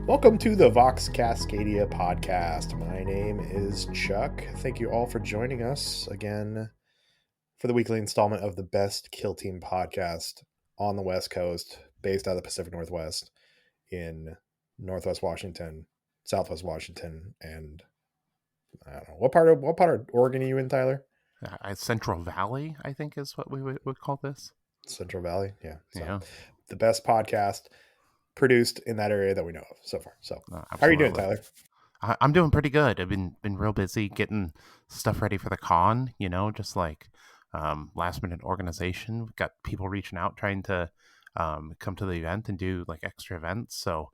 Welcome to the Vox Cascadia podcast. My name is Chuck. Thank you all for joining us again for the weekly installment of the best kill team podcast on the West Coast, based out of the Pacific Northwest in Northwest Washington, Southwest Washington, and I don't know what part of Oregon are you in, Tyler? Central Valley, I think, is what we would call this. Central Valley, yeah. So Yeah, the best podcast produced in that area that we know of so far. So, how are you doing, absolutely. Tyler? I'm doing pretty good. I've been real busy getting stuff ready for the con. Just like last minute organization. We've got people reaching out trying to come to the event and do like extra events. So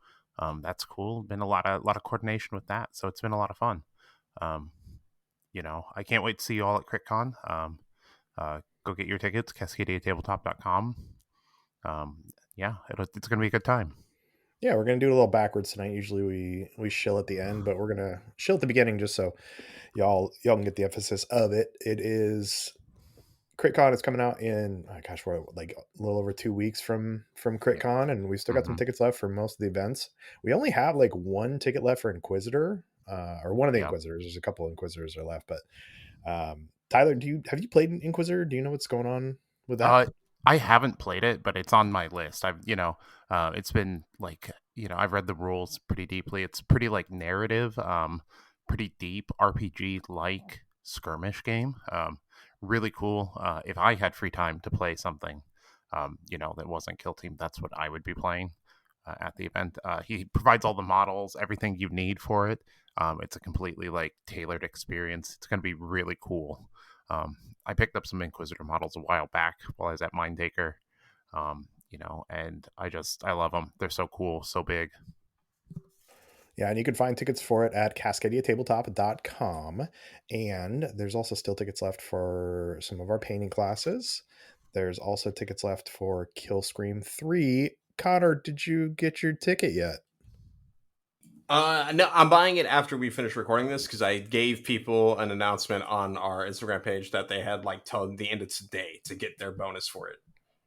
that's cool. Been a lot of coordination with that. So it's been a lot of fun. Um, I can't wait to see you all at CRITCon. Go get your tickets, CascadiaTabletop.com. Yeah, it's going to be a good time. Yeah, we're gonna do it a little backwards tonight. Usually we shill at the end, but we're gonna shill at the beginning just so y'all can get the emphasis of it. It is CritCon is coming out in we're like a little over 2 weeks from CritCon, and we've still got some Mm-hmm. tickets left for most of the events. We only have like one ticket left for Inquisitor, or one of the Yeah. Inquisitors. There's a couple of Inquisitors are left, but Tyler, have you played Inquisitor? Do you know what's going on with that? I haven't played it, but it's on my list. It's been like, I've read the rules pretty deeply. It's pretty like narrative, pretty deep RPG like skirmish game. Really cool. If I had free time to play something, that wasn't Kill Team, that's what I would be playing at the event. He provides all the models, everything you need for it. It's a completely like tailored experience. It's going to be really cool. I picked up some Inquisitor models a while back while I was at Mindtaker, and I love them. They're so cool, so big. Yeah, and you can find tickets for it at CascadiaTabletop.com. And there's also still tickets left for some of our painting classes. There's also tickets left for Kill Scream 3. Connor, did you get your ticket yet? No, I'm buying it after we finish recording this because I gave people an announcement on our Instagram page that they had like till the end of today to get their bonus for it.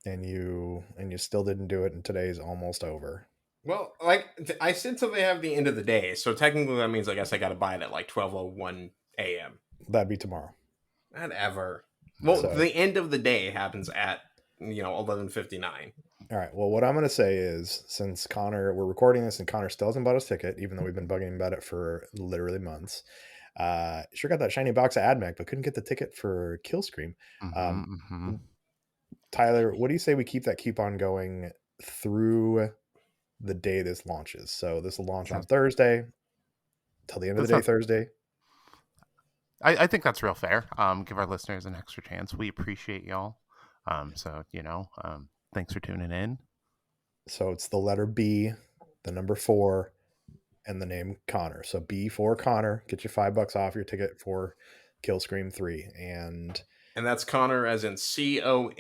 And you still didn't do it, and today's almost over. Well, like I said, till they have the end of the day, so technically that means I guess I got to buy it at like 12:01 a.m. That'd be tomorrow. Whatever. Well, So- the end of the day happens at 11:59. All right. Well, what I'm going to say is, since we're recording this and Connor still hasn't bought his ticket, even though we've been bugging him about it for literally months, sure got that shiny box of AdMech, but couldn't get the ticket for Kill Scream. Tyler, what do you say we keep that coupon going through the day this launches? So this will launch on Thursday till the end of the day, Thursday. I think that's real fair. Give our listeners an extra chance. We appreciate y'all. Thanks for tuning in. So it's the letter B, the number 4, and the name Connor. So B for Connor, get you $5 off your ticket for Kill Scream 3. And that's Connor as in Connor,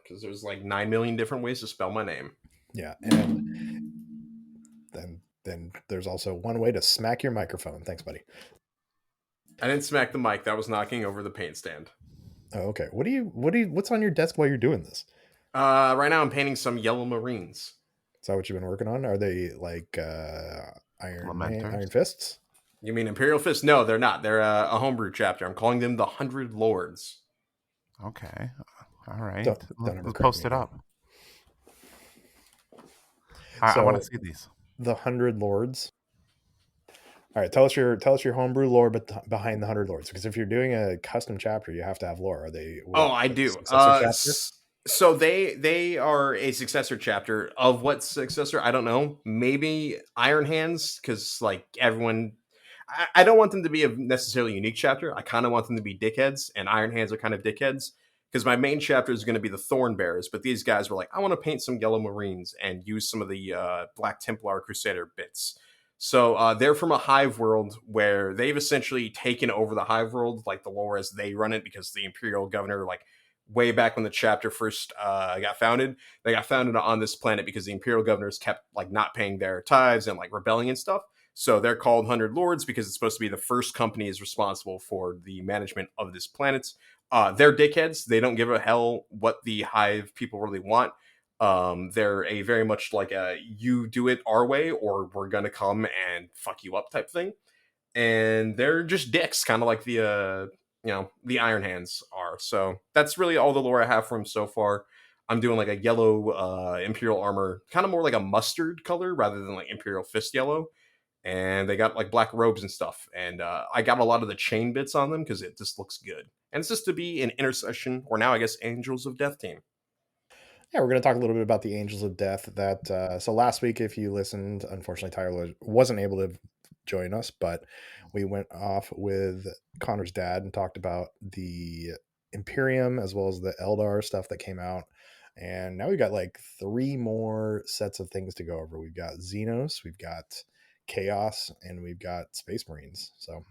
because there's like 9 million different ways to spell my name. Yeah, and then there's also one way to smack your microphone. Thanks, buddy. I didn't smack the mic. That was knocking over the paint stand. Oh, okay. What's on your desk while you're doing this? Right now I'm painting some yellow marines. Is that what you've been working on? Are they like iron fists? You mean Imperial Fists? No, they're not. They're a homebrew chapter. I'm calling them the 100 Lords. Okay. All right. Don't post it up. I want to see these. The 100 Lords. All right, tell us your homebrew lore, but behind the 100 Lords, because if you're doing a custom chapter, you have to have lore. Are they? I do. So they are a successor chapter of what successor? I don't know. Maybe Iron Hands, because like everyone, I don't want them to be a necessarily unique chapter. I kind of want them to be dickheads, and Iron Hands are kind of dickheads. Because my main chapter is going to be the Thorn Bearers, but these guys were like, I want to paint some Yellow Marines and use some of the Black Templar Crusader bits. So they're from a hive world where they've essentially taken over the hive world, like the lore as they run it, because the Imperial Governor, like way back when the chapter first got founded, they got founded on this planet because the Imperial Governors kept like not paying their tithes and like rebelling and stuff. So they're called 100 Lords because it's supposed to be the first company is responsible for the management of this planet. They're dickheads. They don't give a hell what the hive people really want. They're a very much like a you do it our way or we're gonna come and fuck you up type thing, and they're just dicks, kind of like the Iron Hands are. So that's really all the lore I have for him so far. I'm doing like a yellow Imperial armor, kind of more like a mustard color rather than like Imperial Fist yellow. And they got like black robes and stuff. And I got a lot of the chain bits on them because it just looks good. And it's just to be an intercession, or now I guess Angels of Death team. Yeah, we're going to talk a little bit about the Angels of Death. That so last week, if you listened, unfortunately Tyler wasn't able to join us, but we went off with Connor's dad and talked about the Imperium as well as the Eldar stuff that came out. And now we've got like 3 more sets of things to go over. We've got Xenos, we've got Chaos, and we've got Space Marines. So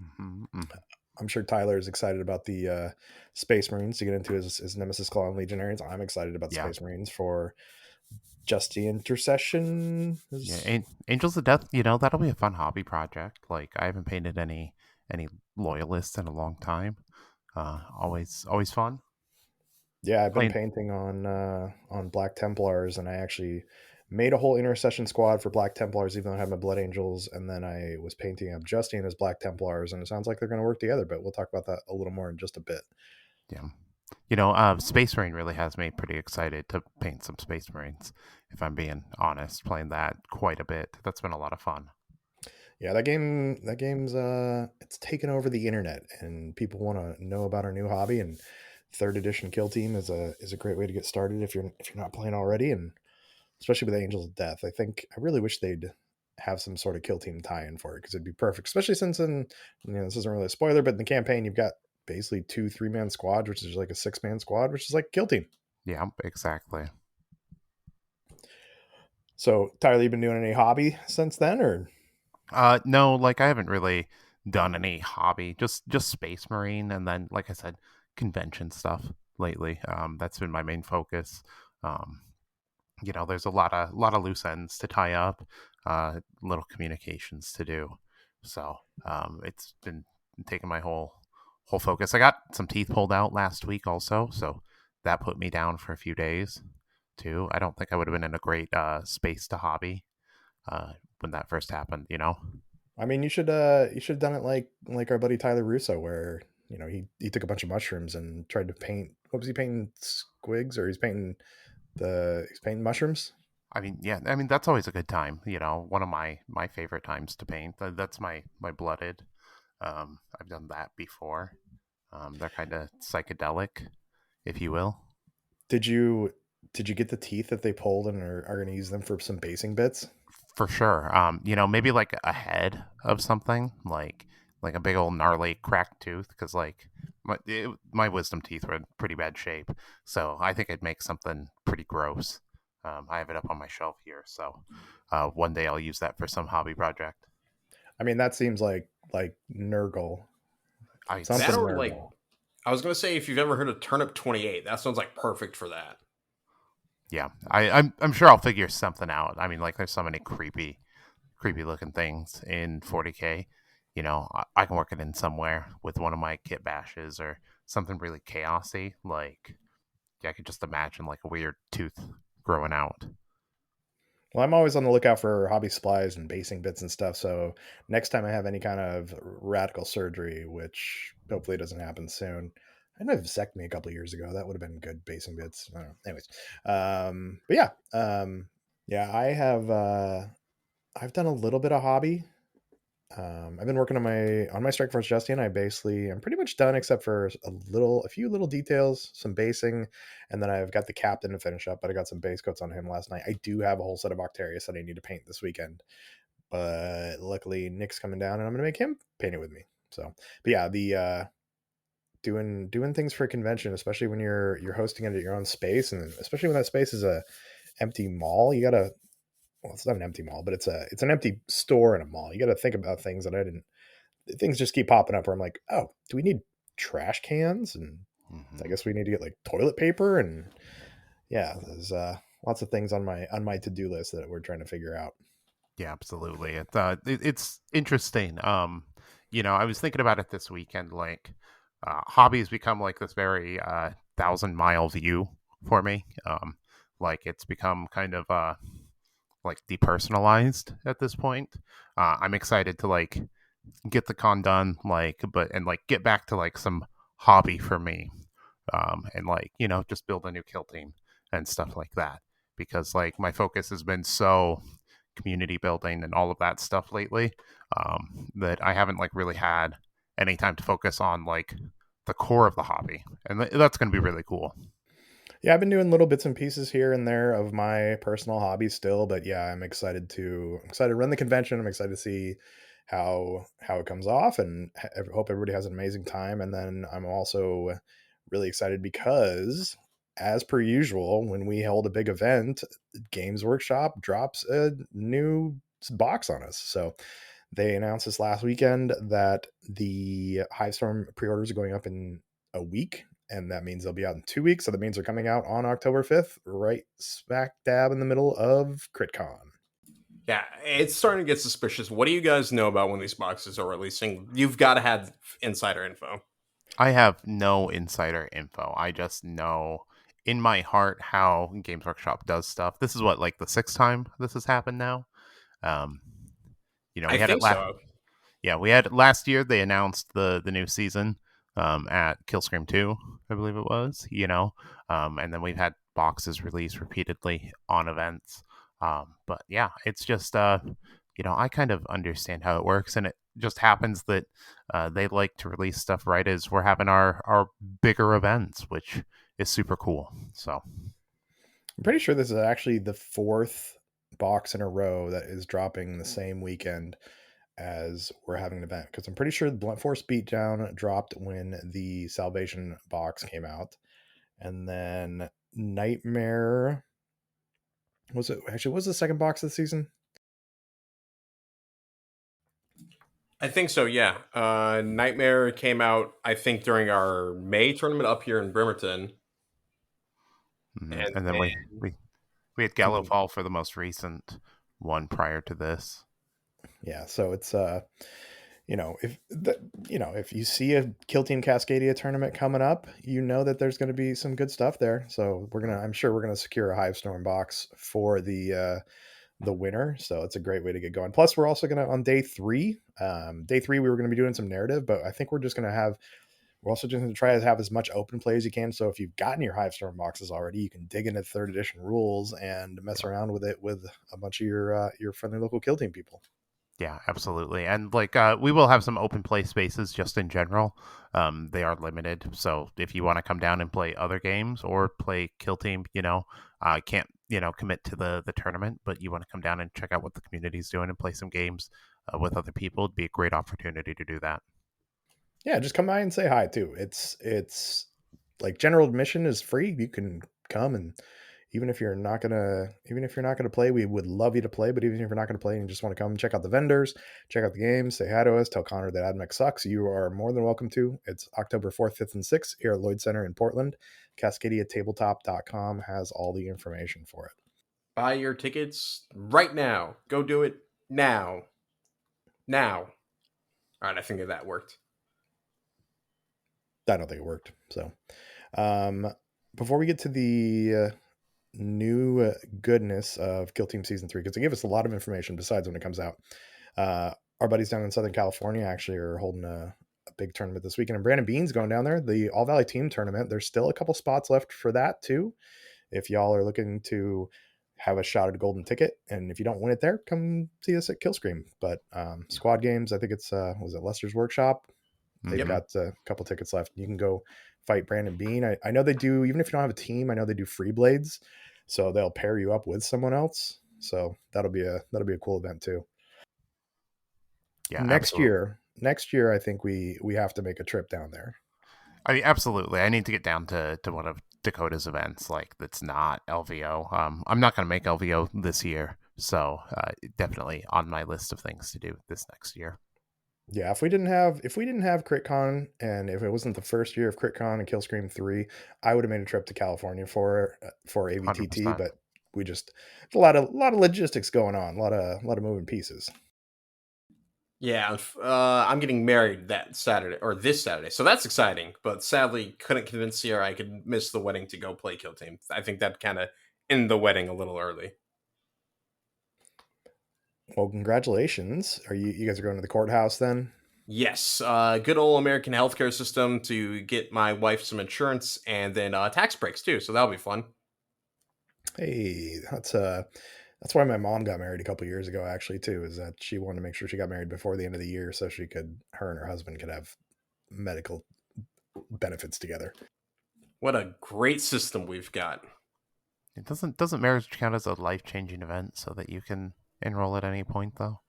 I'm sure Tyler is excited about the Space Marines to get into his Nemesis Claw and Legionaries. I'm excited about the Space Marines for just the intercession. Angels of Death, that'll be a fun hobby project. Like, I haven't painted any loyalists in a long time. Always fun. Yeah, I've been painting on Black Templars, and I actually made a whole intercession squad for Black Templars, even though I have my Blood Angels, and then I was painting up Justine as Black Templars, and it sounds like they're going to work together, but we'll talk about that a little more in just a bit. Yeah. Space Marine really has me pretty excited to paint some Space Marines, if I'm being honest, playing that quite a bit. That's been a lot of fun. Yeah, that game's it's taken over the internet, and people want to know about our new hobby, and 3rd edition Kill Team is a great way to get started if you're not playing already, and especially with Angels of Death. I really wish they'd have some sort of Kill Team tie-in for it, because it'd be perfect, especially since this isn't really a spoiler, but in the campaign you've got basically 2 3-man squads, which is like a 6-man squad, which is like Kill Team. Yeah, exactly. So Tyler, you been doing any hobby since then, or? No, like, I haven't really done any hobby, just Space Marine, and then, like I said, convention stuff lately. That's been my main focus. There's a lot of loose ends to tie up, little communications to do. So it's been taking my whole focus. I got some teeth pulled out last week also, so that put me down for a few days too. I don't think I would have been in a great space to hobby when that first happened. I mean, you should have done it like our buddy Tyler Russo, where he took a bunch of mushrooms and tried to paint. What was he painting? Squigs, or he's painting mushrooms? I mean, yeah. I mean, that's always a good time. One of my favorite times to paint. That's my blooded. I've done that before. They're kind of psychedelic, if you will. Did you get the teeth that they pulled and are going to use them for some basing bits? For sure. Maybe like a head of something, like a big old gnarly cracked tooth, because like my wisdom teeth were in pretty bad shape. So I think I'd make something pretty gross. I have it up on my shelf here, so one day I'll use that for some hobby project. I mean, that seems like Nurgle. Something Nurgle. Like, I was gonna say, if you've ever heard of Turnip 28, that sounds like perfect for that. Yeah, I'm sure I'll figure something out. I mean, like, there's so many creepy looking things in 40K. I can work it in somewhere with one of my kit bashes or something really chaosy. Like, yeah, I could just imagine like a weird tooth growing out. Well, I'm always on the lookout for hobby supplies and basing bits and stuff. So next time I have any kind of radical surgery, which hopefully doesn't happen soon. I know vasectomy a couple of years ago. That would have been good basing bits. I don't know. Anyways, but yeah, I have. I've done a little bit of hobby. I've been working on my Strike Force Justine. I'm pretty much done except for a few little details, some basing, and then I've got the captain to finish up. But I got some base coats on him last night. I do have a whole set of Octarius that I need to paint this weekend, but luckily Nick's coming down, and I'm gonna make him paint it with me. So, but yeah, the doing things for a convention, especially when you're hosting it at your own space, and especially when that space is a empty mall, you gotta. Well, it's not an empty mall, but it's an empty store in a mall. You got to think about things that things just keep popping up where I'm like, oh, do we need trash cans? And I guess we need to get like toilet paper. And yeah, there's lots of things on my to-do list that we're trying to figure out. Yeah, absolutely. It's interesting. I was thinking about it this weekend. Like, hobbies become like this very 1,000-mile view for me. Like it's become kind of like depersonalized at this point. I'm excited to like get the con done, like, but and like get back to like some hobby for me, and like just build a new kill team and stuff like that. Because like my focus has been so community building and all of that stuff lately, that I haven't like really had any time to focus on like the core of the hobby, and that's going to be really cool. Yeah, I've been doing little bits and pieces here and there of my personal hobby still, but yeah, I'm excited to run the convention. I'm excited to see how it comes off, and hope everybody has an amazing time. And then I'm also really excited because, as per usual, when we hold a big event, Games Workshop drops a new box on us. So they announced this last weekend that the Hivestorm pre-orders are going up in a week, and that means they'll be out in 2 weeks. So that means they're coming out on October 5th, right smack dab in the middle of CRITCon. Yeah, it's starting to get suspicious. What do you guys know about when these boxes are releasing? You've got to have insider info. I have no insider info. I just know in my heart how Games Workshop does stuff. This is what, like the sixth time this has happened now. Um, I we had it think so. Yeah, we had last year. They announced the new season at Killscream 2, I believe it was. And then we've had boxes released repeatedly on events. But yeah, it's just I kind of understand how it works, and it just happens that they like to release stuff right as we're having our bigger events, which is super cool. So I'm pretty sure this is actually the fourth box in a row that is dropping the same weekend as we're having an event, because I'm pretty sure the Blunt Force Beatdown dropped when the Salvation box came out, and then Nightmare was the second box of the season. I think so, yeah. Nightmare came out, I think, during our May tournament up here in Bremerton. And and then we had And then, Gallowfall for the most recent one prior to this. yeah, so it's if you see a Kill Team Cascadia tournament coming up, you know that there's going to be some good stuff there. So I'm sure we're gonna secure a Hivestorm box for the winner. So it's a great way to get going. Plus, we're also gonna on day three. Day three, we were gonna be doing some narrative, but I think we're also just going to try to have as much open play as you can. So if you've gotten your Hivestorm boxes already, you can dig into third edition rules and mess around with it with a bunch of your friendly local kill team people. Yeah, absolutely. And like we will have some open play spaces just in general. They are limited. So if you want to come down and play other games or play Kill Team, can't, commit to the tournament, but you want to come down and check out what the community's doing and play some games with other people, it'd be a great opportunity to do that. Yeah, just come by and say hi too. It's like general admission is free. You can come, and even if you're not gonna play, we would love you to play. But even if you're not gonna play and you just want to come check out the vendors, check out the games, say hi to us, tell Connor that AdMech sucks, you are more than welcome to. It's October 4th, 5th, and 6th here at Lloyd Center in Portland. CascadiaTabletop.com has all the information for it. buy your tickets right now. Go do it now. Now. All right, I think that worked. I don't think it worked. So, before we get to the new goodness of Kill Team Season 3, because they gave us a lot of information besides when it comes out. Our buddies down in Southern California actually are holding a big tournament this weekend, and Brandon Bean's going down there, the All Valley Team Tournament. There's still a couple spots left for that too. If y'all are looking to have a shot at a golden ticket, and if you don't win it there, come see us at Killscream. But squad games, I think it's was it Lester's Workshop? They've got a couple tickets left. You can go fight Brandon Bean. I know they do, even if you don't have a team, I know they do free blades, so they'll pair you up with someone else. So that'll be a cool event too. Yeah, next absolutely. year I think we have to make a trip down there. I mean, absolutely. I need to get down to one of Dakota's events, like that's not LVO. I'm not going to make LVO this year, so definitely on my list of things to do this next year. Yeah, if we didn't have CritCon, and if it wasn't the first year of CritCon and Killscream 3, I would have made a trip to California for AVTT. 100%. But we just a lot of logistics going on, a lot of moving pieces. Yeah, I'm getting married that Saturday or this Saturday, so that's exciting. But sadly, couldn't convince Sierra I could miss the wedding to go play Kill Team. I think that kind of in the wedding a little early. Well, congratulations. Are you guys are going to the courthouse then? Yes, good old American healthcare system to get my wife some insurance and then tax breaks too. So that'll be fun. Hey, that's why my mom got married a couple years ago actually too, is that she wanted to make sure she got married before the end of the year so her and her husband could have medical benefits together. What a great system we've got. It doesn't marriage count as a life-changing event so that you can enroll at any point though?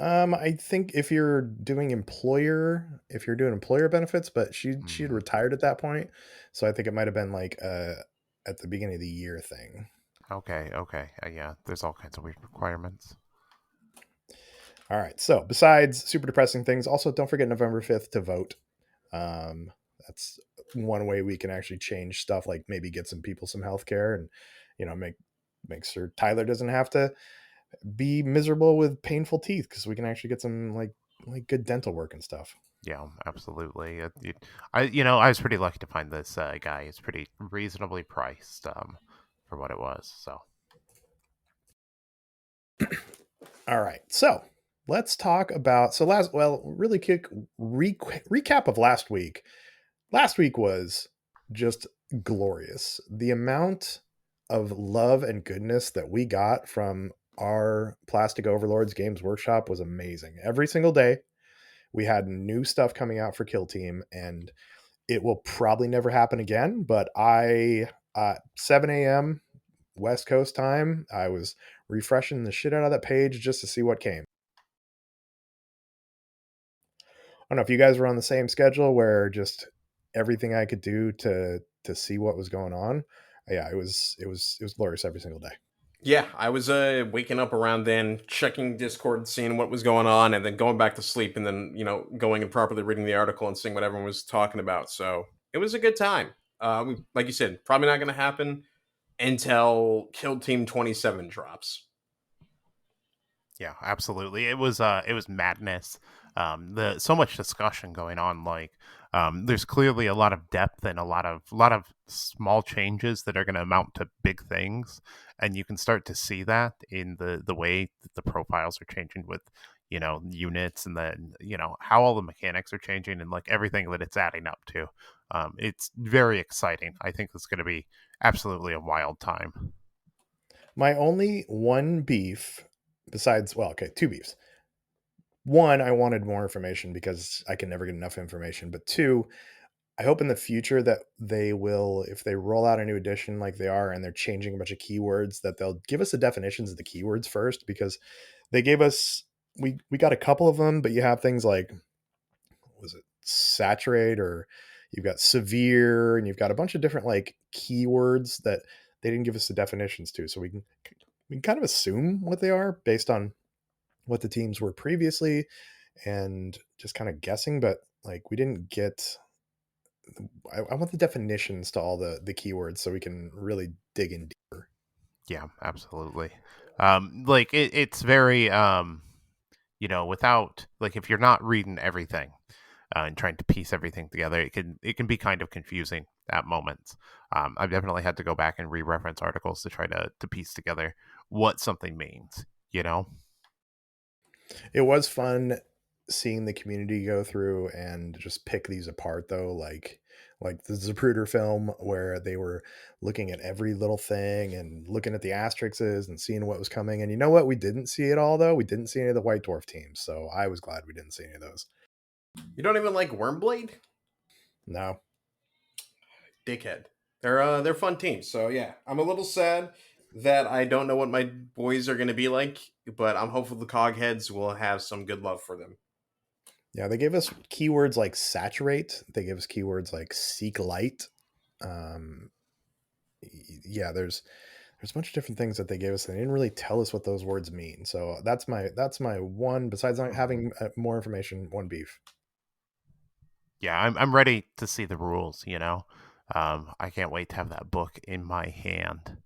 I think if you're doing employer benefits, but she had retired at that point, so I think it might have been like at the beginning of the year thing. Okay. Yeah, there's all kinds of weird requirements. All right. So besides super depressing things, also don't forget November 5th to vote. That's one way we can actually change stuff, like maybe get some people some health care and, make sure Tyler doesn't have to be miserable with painful teeth, because we can actually get some like good dental work and stuff. Yeah, absolutely. I was pretty lucky to find this guy. It's pretty reasonably priced for what it was. So All right. So let's talk about really quick recap of last week. Last week was just glorious. The amount of love and goodness that we got from our Plastic Overlords Games Workshop was amazing. Every single day, we had new stuff coming out for Kill Team, and it will probably never happen again. But 7 a.m. West Coast time, I was refreshing the shit out of that page just to see what came. I don't know if you guys were on the same schedule where just everything I could do to see what was going on. Yeah, it was glorious every single day. Yeah, I was waking up around then, checking Discord, seeing what was going on, and then going back to sleep, and then going and properly reading the article and seeing what everyone was talking about. So it was a good time. Like you said, probably not going to happen until Kill Team 27 drops. yeah, absolutely. It was madness. The so much discussion going on. Like, there's clearly a lot of depth and a lot of small changes that are going to amount to big things, and you can start to see that in the way that the profiles are changing with units, and then how all the mechanics are changing and like everything that it's adding up to. It's very exciting. I think it's going to be absolutely a wild time. My only one beef, besides, well, okay, two beefs. One, I wanted more information because I can never get enough information. But two, I hope in the future that they will, if they roll out a new edition like they are and they're changing a bunch of keywords, that they'll give us the definitions of the keywords first, because they gave us, we got a couple of them, but you have things like, was it saturate, or you've got severe, and you've got a bunch of different like keywords that they didn't give us the definitions to. So we can kind of assume what they are based on what the teams were previously and just kind of guessing, but like we didn't get I want the definitions to all the keywords so we can really dig in deeper. Yeah, absolutely. Like it's very without like if you're not reading everything and trying to piece everything together, it can be kind of confusing at moments. I've definitely had to go back and re-reference articles to try to piece together what something means. It was fun seeing the community go through and just pick these apart, though, like the Zapruder film, where they were looking at every little thing and looking at the asterisks and seeing what was coming. And you know what? We didn't see it all, though. We didn't see any of the White Dwarf teams, so I was glad we didn't see any of those. You don't even like Wormblade? No. Dickhead. They're fun teams. So yeah, I'm a little sad that I don't know what my boys are going to be like, but I'm hopeful the Cogheads will have some good love for them. Yeah, they gave us keywords like saturate. They gave us keywords like seek light. Um, yeah, there's a bunch of different things that they gave us. They didn't really tell us what those words mean. So that's my one. Besides not having more information, one beef. Yeah, I'm ready to see the rules. I can't wait to have that book in my hand,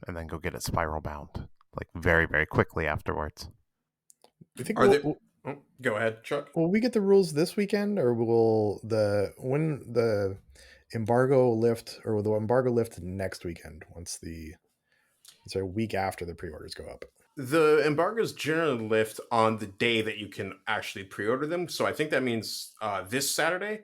and then go get it spiral bound like very very quickly afterwards. You think Are there? Go ahead, Chuck. will we get the rules this weekend, or will the when the embargo lift, or the embargo lift next weekend. It's a week after the pre-orders go up. The embargoes generally lift on the day that you can actually pre-order them. So I think that means this Saturday.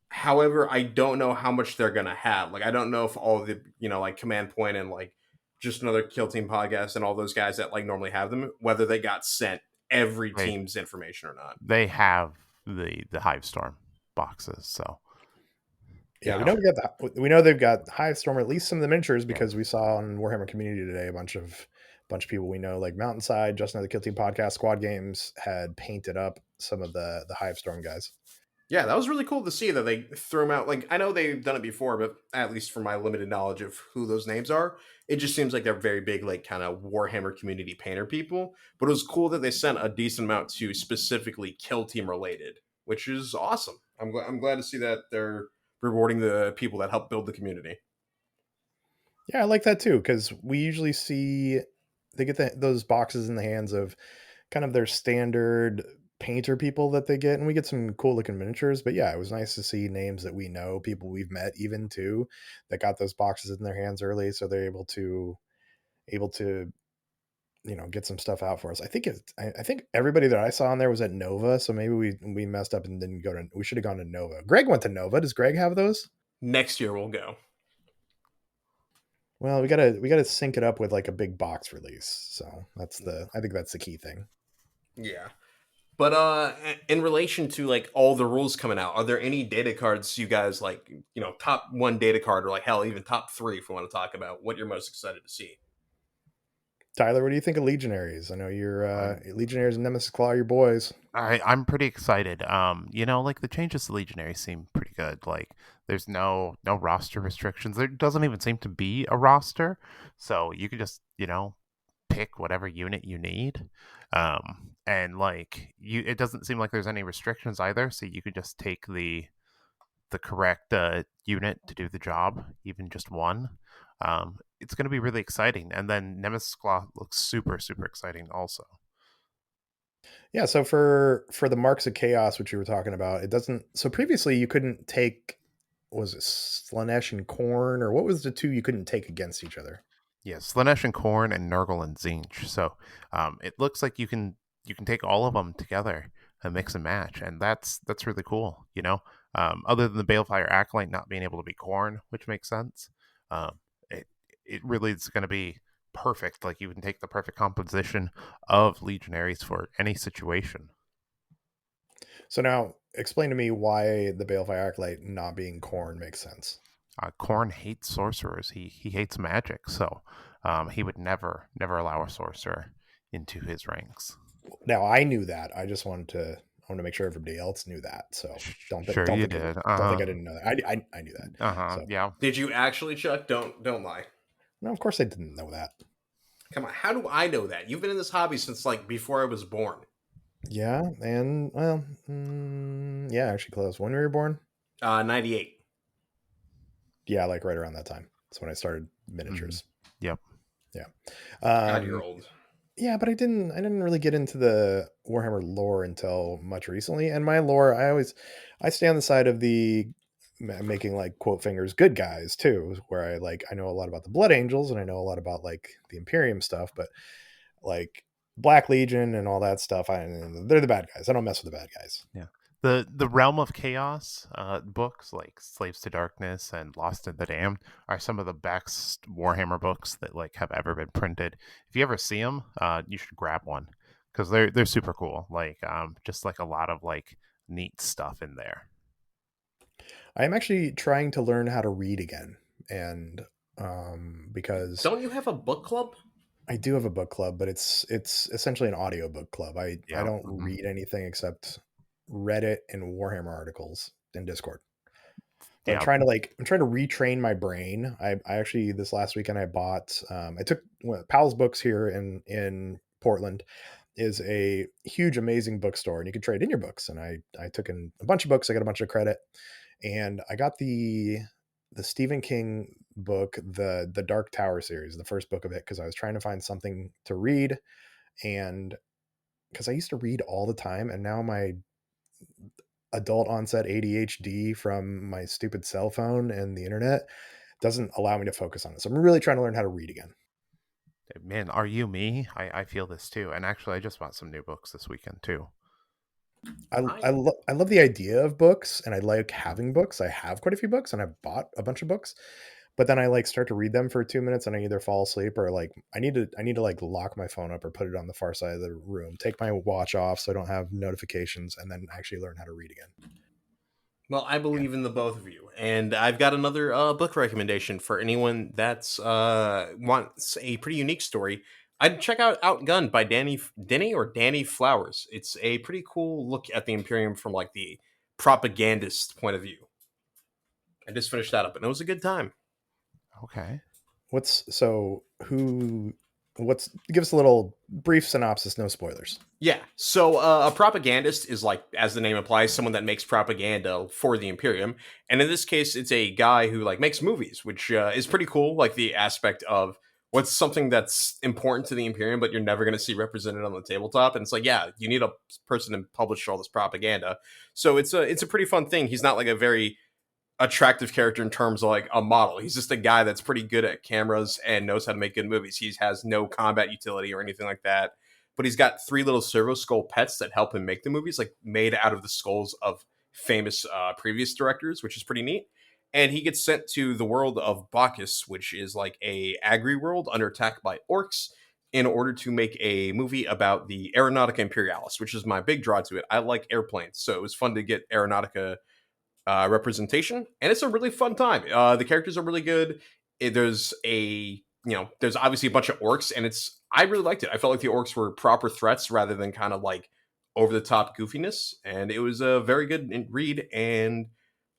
However, I don't know how much they're gonna have. Like, I don't know if all the like Command Point and like just another Kill Team podcast and all those guys that like normally have them, whether they got sent every They team's information or not. they have the Hive Storm boxes, so Yeah, Yeah, we know they've got Hive Storm, or at least some of the miniatures, yeah. because we saw on Warhammer Community today a bunch of people we know, like Mountainside, just another Kill Team podcast, Squad Games had painted up some of the Hive Storm guys. yeah, that was really cool to see that they threw them out. Like, I know they've done it before, but at least from my limited knowledge of who those names are, it just seems like they're very big, like kind of Warhammer community painter people. But it was cool that they sent a decent amount to specifically Kill Team related, which is awesome. I'm glad to see that they're rewarding the people that help build the community. Yeah, I like that too, because we usually see they get those boxes in the hands of kind of their standard painter people that they get, and we get some cool looking miniatures. But yeah, it was nice to see names that we know, people we've met even too, that got those boxes in their hands early, so they're able to get some stuff out for us. I think everybody that I saw on there was at Nova, so maybe we messed up and didn't go to. We should have gone to Nova. Greg went to Nova. Does Greg have those? Next year we'll go. Well, we gotta sync it up with like a big box release. So I think that's the key thing. Yeah. But in relation to like all the rules coming out, are there any data cards you guys like, top one data card, or like hell, even top three if we want to talk about what you're most excited to see? Tyler, what do you think of Legionaries? I know you're I'm Legionaries and Nemesis Claw, your boys. I'm pretty excited. Like the changes to Legionary seem pretty good. Like there's no roster restrictions. There doesn't even seem to be a roster, so you could just pick whatever unit you need. And like it doesn't seem like there's any restrictions either. So you could just take the correct unit to do the job, even just one. It's going to be really exciting. And then Nemesis Claw looks super super exciting also. Yeah, so for the Marks of Chaos, which you were talking about, it doesn't. So previously, you couldn't take, was it Slanesh and Korn, or what was the two you couldn't take against each other? Yeah, Slanesh and Korn and Nurgle and Zinch. So it looks like you can take all of them together and mix and match, and that's really cool. Other than the Balefire Acolyte not being able to be Korn, which makes sense, um, it really is going to be perfect. Like you can take the perfect composition of Legionaries for any situation. So now, explain to me why the Balefire Acolyte not being Korn makes sense. Korn hates sorcerers. He hates magic, so he would never allow a sorcerer into his ranks. Now I knew that. I want to make sure everybody else knew that. So Sure, you did. don't think I didn't know that. I knew that. So Yeah. Did you actually, Chuck? Don't lie. no, of course I didn't know that. Come on, how do I know that? You've been in this hobby since like before I was born. Yeah, and well, yeah, actually close. When were you born? 98. Yeah, like right around that time. That's when I started Mm-hmm. miniatures. Yep. Yeah. God, you're old. Yeah, but I didn't really get into the Warhammer lore until much recently. And my lore, I stay on the side of the making like quote fingers good guys too, where I know a lot about the Blood Angels and I know a lot about like the Imperium stuff, but like Black Legion and all that stuff, they're the bad guys. I don't mess with the bad guys. Yeah. The Realm of Chaos books like Slaves to Darkness and Lost in the Damned are some of the best Warhammer books that like have ever been printed. If you ever see them, you should grab one because they're super cool. Like just like a lot of like neat stuff in there. I am actually trying to learn how to read again, and because Don't you have a book club? I do have a book club, but it's essentially an audio book club. I Yeah. don't read anything except Reddit and Warhammer articles in Discord. But Yeah. I'm trying to retrain my brain. I actually this last weekend I bought I took Powell's Books here in Portland is a huge amazing bookstore, and you can trade in your books. And I took in a bunch of books. I got a bunch of credit, and I got the Stephen King book, the Dark Tower series, the first book of it, because I was trying to find something to read, and because I used to read all the time, and now adult onset ADHD from my stupid cell phone and the internet doesn't allow me to focus on it. So I'm really trying to learn how to read again. Man, are you me? I feel this too. And actually, I just bought some new books this weekend too. I love the idea of books, and I like having books. I have quite a few books, and I've bought a bunch of books. But then I like start to read them for 2 minutes, and I either fall asleep or like I need to like lock my phone up or put it on the far side of the room, take my watch off so I don't have notifications, and then actually learn how to read again. Well, I Yeah. believe in the both of you, and I've got another book recommendation for anyone that's wants a pretty unique story. I'd check out Outgunned by Danny Flowers. It's a pretty cool look at the Imperium from like the propagandist point of view. I just finished that up, and it was a good time. Okay. What's so who what's give us a little brief synopsis, no spoilers. Yeah. So a propagandist is like, as the name implies, someone that makes propaganda for the Imperium. And in this case, it's a guy who like makes movies, which is pretty cool. Like the aspect of what's something that's important to the Imperium, but you're never going to see represented on the tabletop. And it's like, yeah, you need a person to publish all this propaganda. So it's a pretty fun thing. He's not like a very attractive character in terms of like a model. He's just a guy that's pretty good at cameras and knows how to make good movies. He has no combat utility or anything like that, but he's got three little servo skull pets that help him make the movies, like made out of the skulls of famous previous directors, which is pretty neat. And he gets sent to the world of Bacchus, which is like a agri world under attack by orcs, in order to make a movie about the Aeronautica Imperialis, which is my big draw to it. I like airplanes, so it was fun to get Aeronautica representation, and it's a really fun time. The characters are really good. There's obviously a bunch of orcs, and I really liked it. I felt like the orcs were proper threats rather than kind of like over the top goofiness, and it was a very good read. And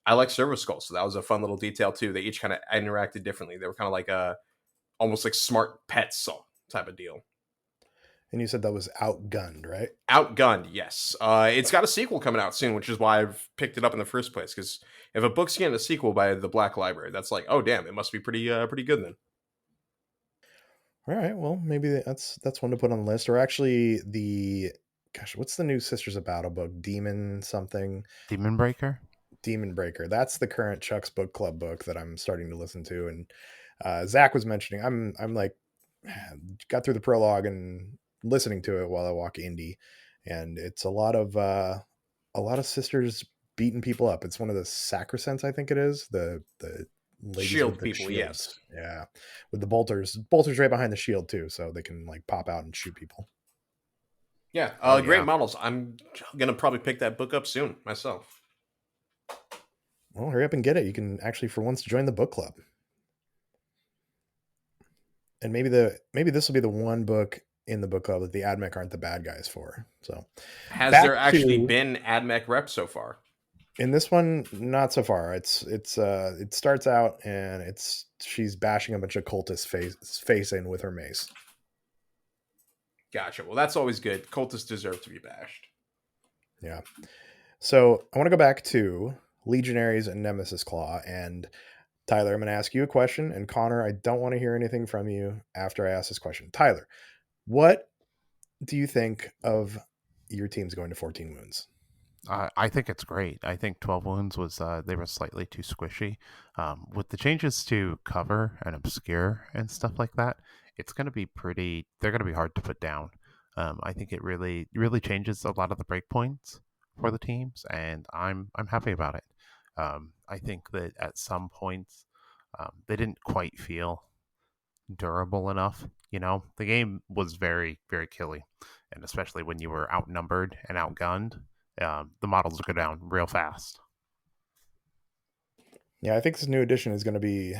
I like servo skulls, so that was a fun little detail too. They each kind of interacted differently. They were kind of like almost like smart pets type of deal. And you said that was Outgunned, right? Outgunned, yes. It's got a sequel coming out soon, which is why I've picked it up in the first place. Because if a book's getting a sequel by the Black Library, that's like, oh damn, it must be pretty good then. All right. Well, maybe that's one to put on the list. Or actually, what's the new Sisters of Battle book? Demon something. Demon Breaker. Demon Breaker. That's the current Chuck's book club book that I'm starting to listen to. And Zach was mentioning, I'm like, got through the prologue and listening to it while I walk indie, and it's a lot of sisters beating people up. It's one of the sacrosancts, I think it is, the ladies Shield with the people, shields. yes. Yeah, with the bolters right behind the shield too, so they can like pop out and shoot people. Yeah, great Yeah. models. I'm gonna probably pick that book up soon myself. Well, hurry up and get it. You can actually, for once, join the book club. And maybe this will be the one book in the book club that the AdMech aren't the bad guys for. So, has there actually been AdMech rep so far? In this one, not so far. It starts out and she's bashing a bunch of cultists face in with her mace. Gotcha. Well, that's always good. Cultists deserve to be bashed. Yeah. So I want to go back to Legionaries and Nemesis Claw. And Tyler, I'm going to ask you a question. And Connor, I don't want to hear anything from you after I ask this question. Tyler, what do you think of your teams going to 14 wounds? I think it's great. I think 12 wounds was they were slightly too squishy. With the changes to cover and obscure and stuff like that, it's going to be pretty. They're going to be hard to put down. I think it really changes a lot of the breakpoints for the teams, and I'm happy about it. I think that at some points they didn't quite feel durable enough. You know, the game was very very killy, and especially when you were outnumbered and outgunned. The models go down real fast. Yeah, I think this new edition is going to be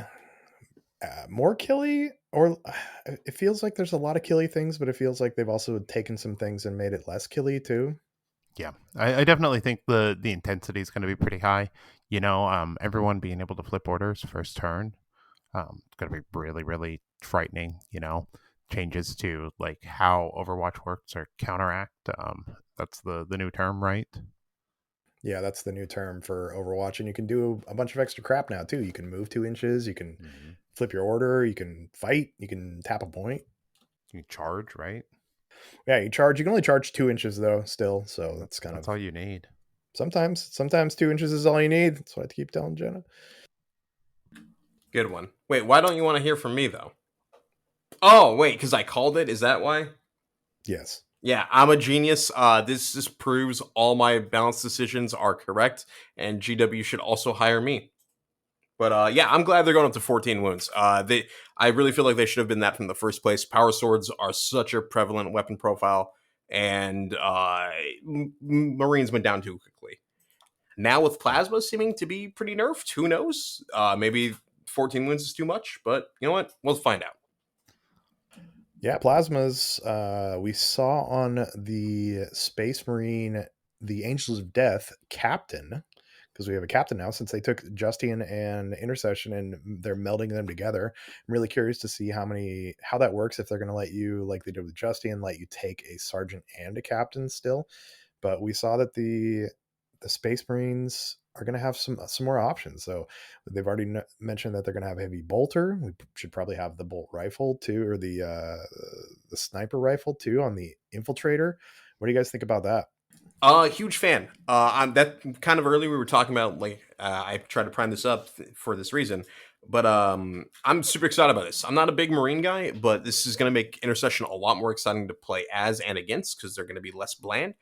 more killy, or it feels like there's a lot of killy things, but it feels like they've also taken some things and made it less killy too. Yeah, I definitely think the intensity is going to be pretty high. You know, everyone being able to flip orders first turn, it's going to be really really frightening. You know, changes to like how Overwatch works or counteract. That's the new term, right? Yeah, that's the new term for Overwatch, and you can do a bunch of extra crap now too. You can move 2 inches, you can flip your order, you can fight, you can tap a point. You charge, right? Yeah, you charge. You can only charge 2 inches though, still. So that's all you need. Sometimes 2 inches is all you need. That's what I keep telling Jenna. Good one. Wait, why don't you want to hear from me though? Oh, wait, because I called it. Is that why? Yes. Yeah, I'm a genius. This just proves all my balance decisions are correct, and GW should also hire me. But yeah, I'm glad they're going up to 14 wounds. I really feel like they should have been that from the first place. Power swords are such a prevalent weapon profile, and Marines went down too quickly. Now with plasma seeming to be pretty nerfed, who knows? Maybe 14 wounds is too much, but you know what? We'll find out. Yeah, plasmas. We saw on the Space Marine, the Angels of Death captain, because we have a captain now since they took Justian and Intercession and they're melding them together. I'm really curious to see how that works, if they're going to let you, like they did with Justian, let you take a sergeant and a captain still. But we saw that the Space Marines are going to have some more options. So they've already mentioned that they're going to have a heavy bolter. We should probably have the bolt rifle too, or the sniper rifle too on the infiltrator. What do you guys think about that? Huge fan. I'm that kind of early. We were talking about like I tried to prime this up for this reason, but I'm super excited about this. I'm not a big Marine guy, but this is going to make Intercession a lot more exciting to play as and against because they're going to be less bland.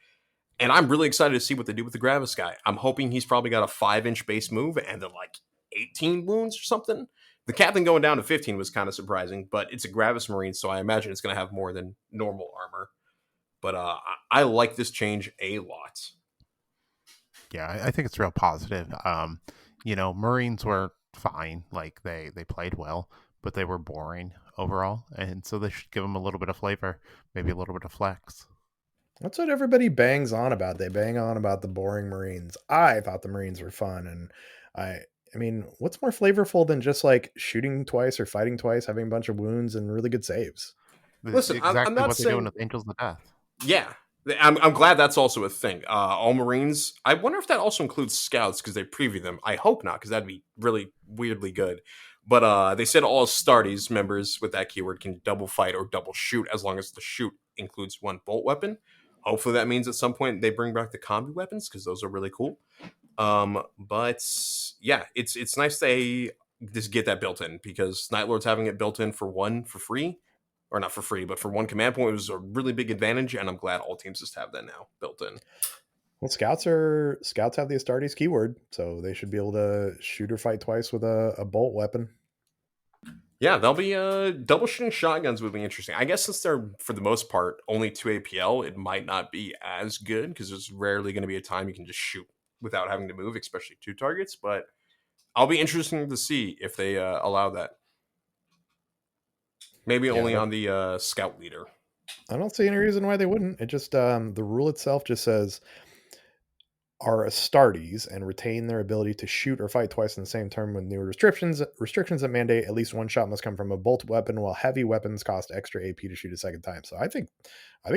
And I'm really excited to see what they do with the Gravis guy. I'm hoping he's probably got a 5-inch base move and then like 18 wounds or something. The captain going down to 15 was kind of surprising, but it's a Gravis Marine, so I imagine it's going to have more than normal armor. But I like this change a lot. Yeah, I think it's real positive. Marines were fine, like they played well, but they were boring overall, and so they should give them a little bit of flavor, maybe a little bit of flex. That's what everybody bangs on about. They bang on about the boring Marines. I thought the Marines were fun, and I I mean, what's more flavorful than just like shooting twice or fighting twice, having a bunch of wounds and really good saves? Listen, I'm Exactly not what they're doing saying, with Angels of Death. yeah. I'm glad that's also a thing. All Marines. I wonder if that also includes Scouts because they preview them. I hope not because that'd be really weirdly good. But they said all Astartes members with that keyword can double fight or double shoot as long as the shoot includes one bolt weapon. Hopefully that means at some point they bring back the combi weapons because those are really cool. But yeah, it's nice they just get that built in because Night Lord's having it built in for one for free, or not for free, but for one command point was a really big advantage, and I'm glad all teams just have that now built in. Well, scouts have the Astartes keyword, so they should be able to shoot or fight twice with a bolt weapon. Yeah, they'll be double shooting shotguns would be interesting. I guess since they're for the most part only 2 APL, it might not be as good because there's rarely going to be a time you can just shoot without having to move, especially 2 targets. But I'll be interested to see if they allow that. Maybe Yeah, only on the scout leader. I don't see any reason why they wouldn't. It just the rule itself just says are Astartes and retain their ability to shoot or fight twice in the same turn with new restrictions that mandate at least one shot must come from a bolt weapon, while heavy weapons cost extra AP to shoot a second time. So I think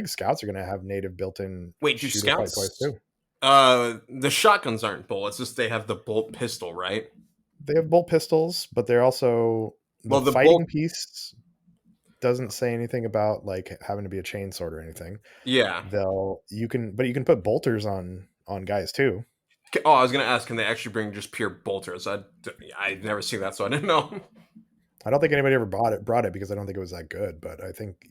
scouts are going to have native built-in Wait, do shoot or fight twice scouts? too. The shotguns aren't bolt. It's just they have the bolt pistol, right? They have bolt pistols, but they're also the Well, the fighting bolt. piece doesn't say anything about like having to be a chain sword or anything. Yeah. You can put bolters on guys too. Oh, I was gonna ask, can they actually bring just pure bolters? I've never seen that, so I didn't know. I don't think anybody ever brought it because I don't think it was that good. But I think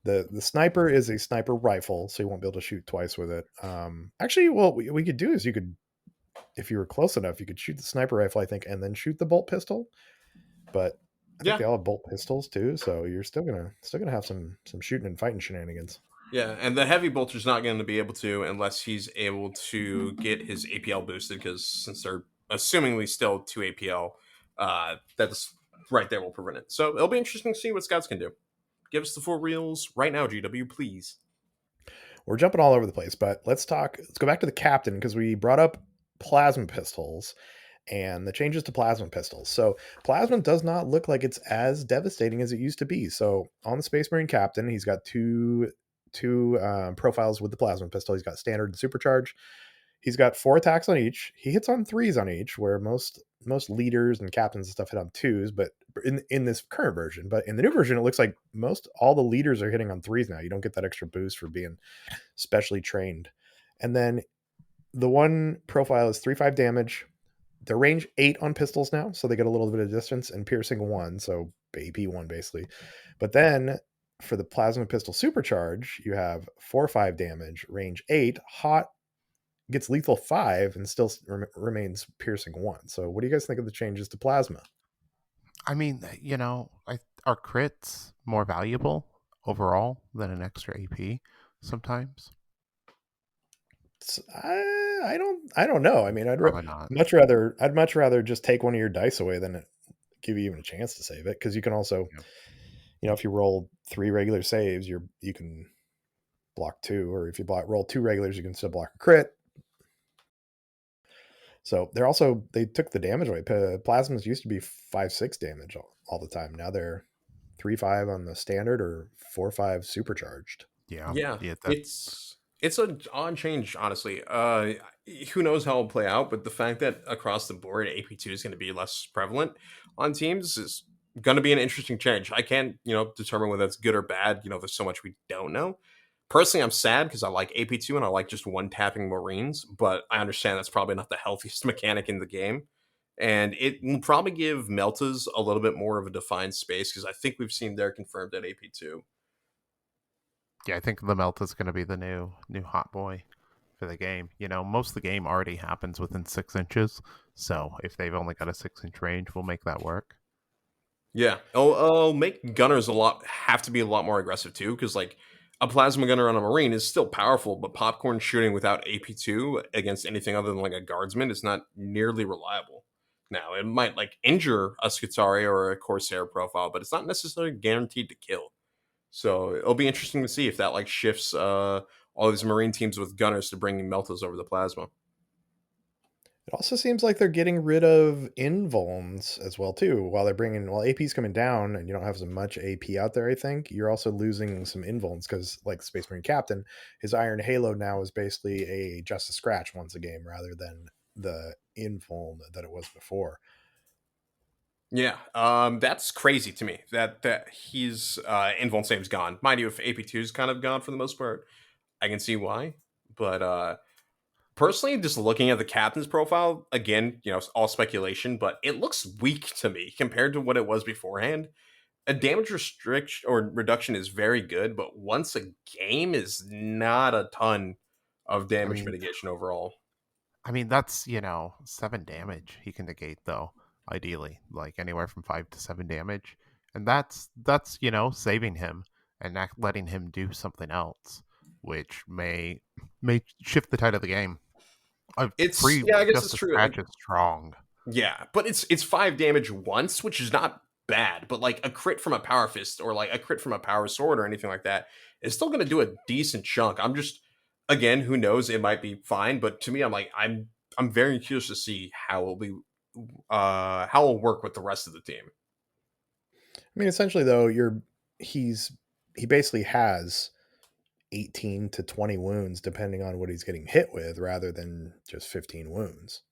the sniper is a sniper rifle, so you won't be able to shoot twice with it. Actually, what we could do is you could, if you were close enough, you could shoot the sniper rifle, I think, and then shoot the bolt pistol. But I think Yeah, they all have bolt pistols too, so you're still gonna have some shooting and fighting shenanigans. yeah, and the heavy bolter's not going to be able to unless he's able to get his APL boosted because since they're assumingly still 2 APL, that's right there will prevent it. So it'll be interesting to see what scouts can do. Give us the 4 reels right now, GW, please. We're jumping all over the place, but let's go back to the captain because we brought up plasma pistols and the changes to plasma pistols. So plasma does not look like it's as devastating as it used to be. So on the Space Marine captain, he's got two profiles with the plasma pistol. He's got standard and supercharge. He's got 4 attacks on each. He hits on 3s on each, where most leaders and captains and stuff hit on 2s. But in this current version, but in the new version, it looks like most all the leaders are hitting on 3s now. You don't get that extra boost for being specially trained. And then the one profile is 3/5 damage. They're range 8 on pistols now, so they get a little bit of distance, and piercing 1, so AP 1 basically. But then for the plasma pistol supercharge, you have 4/5 damage, range 8, hot, gets lethal 5, and still remains piercing 1. So what do you guys think of the changes to plasma? I mean, are crits more valuable overall than an extra AP sometimes? I don't know. I mean, Probably not. I'd much rather just take one of your dice away than give you even a chance to save it, because you can also, Yeah. if you roll 3 regular saves, you can block 2, or if you roll 2 regulars, you can still block a crit. So they took the damage away. Plasmas used to be 5/6 damage all the time. Now they're 3/5 on the standard or 4/5 supercharged. Yeah. Yeah, Yeah. it's an odd change, honestly. Who knows how it'll play out, but the fact that across the board AP2 is going to be less prevalent on teams is going to be an interesting change. I can't, determine whether that's good or bad. There's so much we don't know. Personally, I'm sad because I like AP2 and I like just one tapping Marines, but I understand that's probably not the healthiest mechanic in the game. And it will probably give Meltas a little bit more of a defined space because I think we've seen they're confirmed at AP2. Yeah, I think the melt is going to be the new hot boy for the game. Most of the game already happens within 6 inches, so if they've only got a 6 inch range, we'll make that work. Yeah. Oh, make gunners have to be a lot more aggressive too, because like a plasma gunner on a marine is still powerful, but popcorn shooting without AP2 against anything other than like a guardsman is not nearly reliable. Now it might like injure a Scutari or a Corsair profile, but it's not necessarily guaranteed to kill. So it'll be interesting to see if that like shifts all these marine teams with gunners to bringing Meltas over the plasma. It also seems like they're getting rid of invulns as well too. While AP's coming down and you don't have as much AP out there, I think you're also losing some invulns because, like Space Marine Captain, his Iron Halo now is basically just a scratch once a game rather than the invuln that it was before. Yeah, that's crazy to me that he's invuln save's gone. Mind you, if AP2 is kind of gone for the most part, I can see why. But personally, just looking at the captain's profile again, it's all speculation, but it looks weak to me compared to what it was beforehand. A damage restriction or reduction is very good, but once a game is not a ton of I damage mean, mitigation overall. that's 7 damage he can negate though. Ideally, like anywhere from 5 to 7 damage, and that's saving him and not letting him do something else, which may shift the tide of the game. A It's free yeah, I guess it's just a true. scratch is strong. Yeah, but it's 5 damage once, which is not bad. But like a crit from a power fist or like a crit from a power sword or anything like that is still going to do a decent chunk. I'm just again, who knows? It might be fine, but to me, I'm very curious to see how how it'll work with the rest of the team. I mean, essentially though, he basically has 18 to 20 wounds depending on what he's getting hit with rather than just 15 wounds.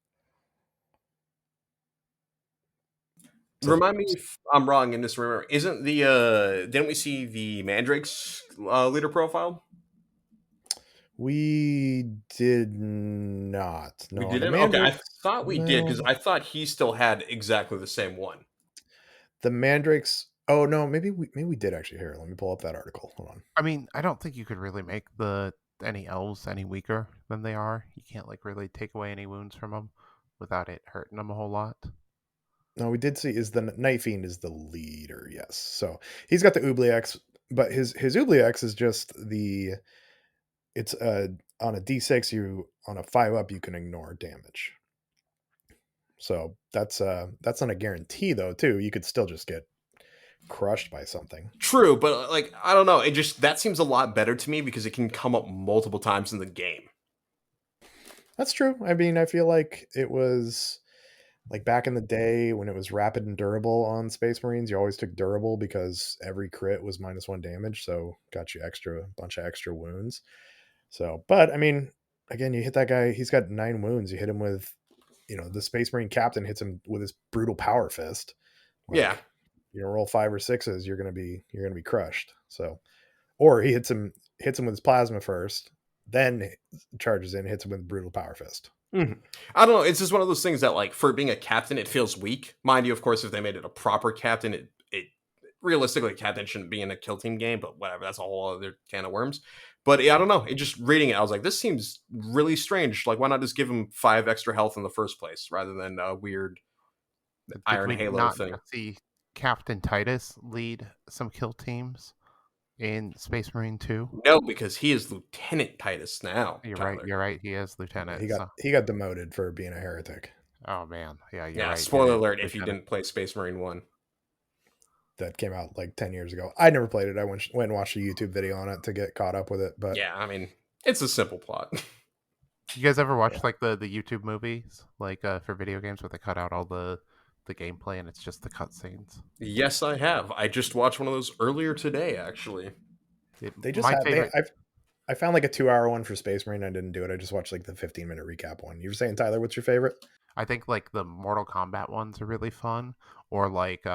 So, Remind me if I'm wrong in this. Remember, isn't the didn't we see the Mandrake's leader profile? we did not. We No, on the didn't. Okay, I Mandrakes. thought we did because No, I thought he still had exactly the same one. the Mandrakes. Oh no, maybe we did actually. Here, let me pull up that article. Hold on. I mean, I don't think you could really make the any elves any weaker than they are. You can't like really take away any wounds from them without it hurting them a whole lot. No, we did see is the Night Fiend is the leader. Yes, so he's got the Oubliex, but his Oubliex is just the. It's on a D6. You on a 5 up, you can ignore damage. So that's not a guarantee though. Too, you could still just get crushed by something. True, but like I don't know, it just that seems a lot better to me because it can come up multiple times in the game. That's true. I mean, I feel like it was like back in the day when it was rapid and durable on Space Marines. You always took durable because every crit was -1 damage, so got you a bunch of extra wounds. So, but I mean, again, you hit that guy. He's got 9 wounds. You hit him with, the Space Marine captain hits him with his brutal power fist. Yeah, Like, roll 5 or 6s, you're gonna be crushed. So, or he hits him with his plasma first, then charges in, hits him with brutal power fist. Mm-hmm. I don't know. It's just one of those things that, like, for being a captain, it feels weak. Mind you, of course, if they made it a proper captain, it realistically, a captain shouldn't be in a kill team game, but whatever. That's a whole other can of worms. But yeah, I don't know. It just reading it, I was like, this seems really strange. Like, why not just give him 5 extra health in the first place rather than a weird Did Iron we Halo not thing? see Captain Titus lead some kill teams in Space Marine 2? No, because he is Lieutenant Titus now. You're right. Tyler. You're right. He is lieutenant. He got demoted for being a heretic. Oh man, yeah, you're Yeah. right. Spoiler alert: if you Lieutenant. didn't play Space Marine 1. That came out like 10 years ago. I never played it. I went and watched a YouTube video on it to get caught up with it. But yeah, I mean, it's a simple plot. You guys ever watch like the YouTube movies, like for video games, where they cut out all the gameplay and it's just the cutscenes? Yes, I have. I just watched one of those earlier today, actually. They just I found like a 2-hour one for Space Marine. I didn't do it. I just watched like the 15-minute recap one. You were saying, Tyler, what's your favorite? I think like the Mortal Kombat ones are really fun, or like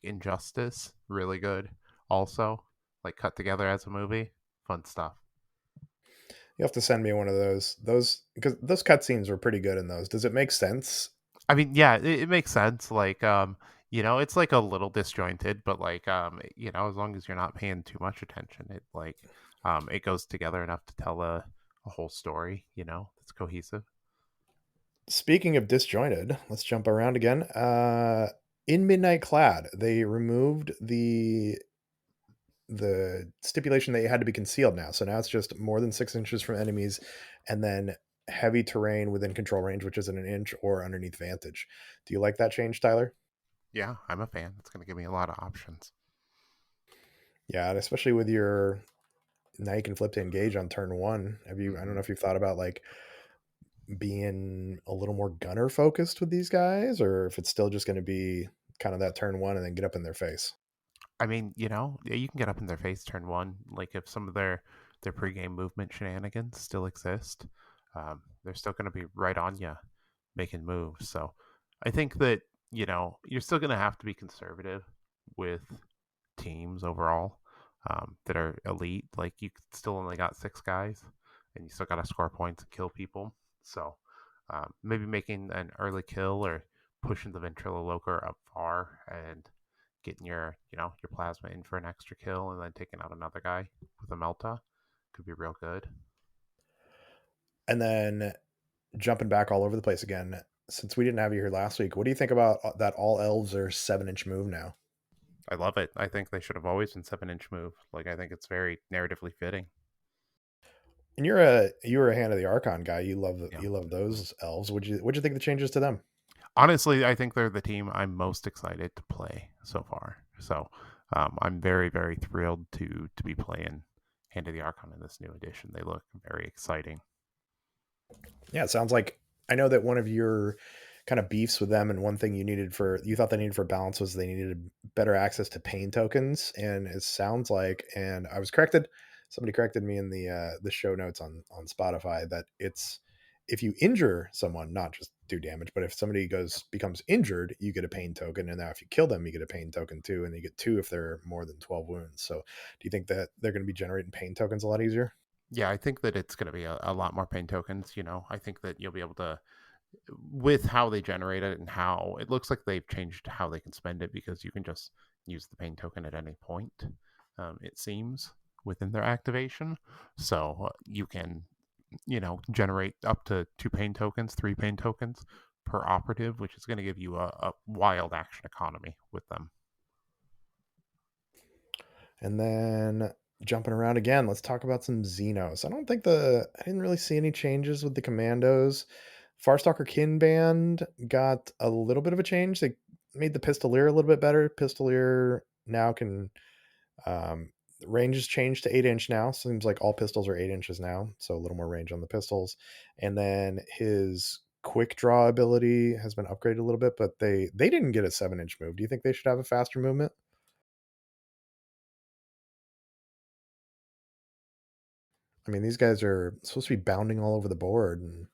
Injustice, really good. Also, like cut together as a movie, fun stuff. You have to send me one of those. Because those cutscenes were pretty good in those. Does it make sense? I mean, yeah, it makes sense. Like, it's like a little disjointed, but like, as long as you're not paying too much attention, it goes together enough to tell a whole story. That's cohesive. Speaking of disjointed, let's jump around again. In Midnight Clad, they removed the stipulation that you had to be concealed now. So now it's just more than 6 inches from enemies, and then heavy terrain within control range, which is in an inch or underneath vantage. Do you like that change, Tyler? Yeah, I'm a fan. It's going to give me a lot of options. Yeah, and especially with your now you can flip to engage on turn 1. I don't know if you've thought about like being a little more gunner focused with these guys, or if it's still just going to be kind of that turn 1 and then get up in their face. I mean, you can get up in their face turn 1. Like if some of their pregame movement shenanigans still exist, they're still going to be right on you making moves. So I think that, you're still going to have to be conservative with teams overall that are elite. Like you still only got 6 guys and you still got to score points and kill people. So maybe making an early kill or pushing the ventriloquer up far and getting your plasma in for an extra kill and then taking out another guy with a melta could be real good. And then jumping back all over the place again, since we didn't have you here last week, what do you think about that all elves are 7-inch move now? I love it. I think they should have always been 7-inch move. Like I think it's very narratively fitting. And you were a Hand of the Archon guy. You love those elves. What'd you think of the changes to them? Honestly, I think they're the team I'm most excited to play so far. So I'm very, very thrilled to be playing Hand of the Archon in this new edition. They look very exciting. Yeah, it sounds like I know that one of your kind of beefs with them and one thing you thought they needed for balance was they needed better access to pain tokens. And it sounds like, and I was corrected, somebody corrected me in the show notes on Spotify that it's if you injure someone, not just do damage, but if somebody becomes injured, you get a pain token, and now if you kill them, you get a pain token too, and you get 2 if they're more than 12 wounds. So, do you think that they're going to be generating pain tokens a lot easier? Yeah, I think that it's going to be a lot more pain tokens. I think that you'll be able to, with how they generate it and how it looks like they've changed how they can spend it, because you can just use the pain token at any point. It seems within their activation, so you can generate up to 2 pain tokens, 3 pain tokens per operative, which is going to give you a wild action economy with them. And then jumping around again, let's talk about some Xenos. I didn't really see any changes with the commandos. Farstalker Kinband got a little bit of a change. They made the Pistolier a little bit better. Pistolier now can range has changed to 8-inch now. Seems like all pistols are 8 inches now, so a little more range on the pistols. And then his quick draw ability has been upgraded a little bit, but they didn't get a 7-inch move. Do you think they should have a faster movement? I mean, these guys are supposed to be bounding all over the board. And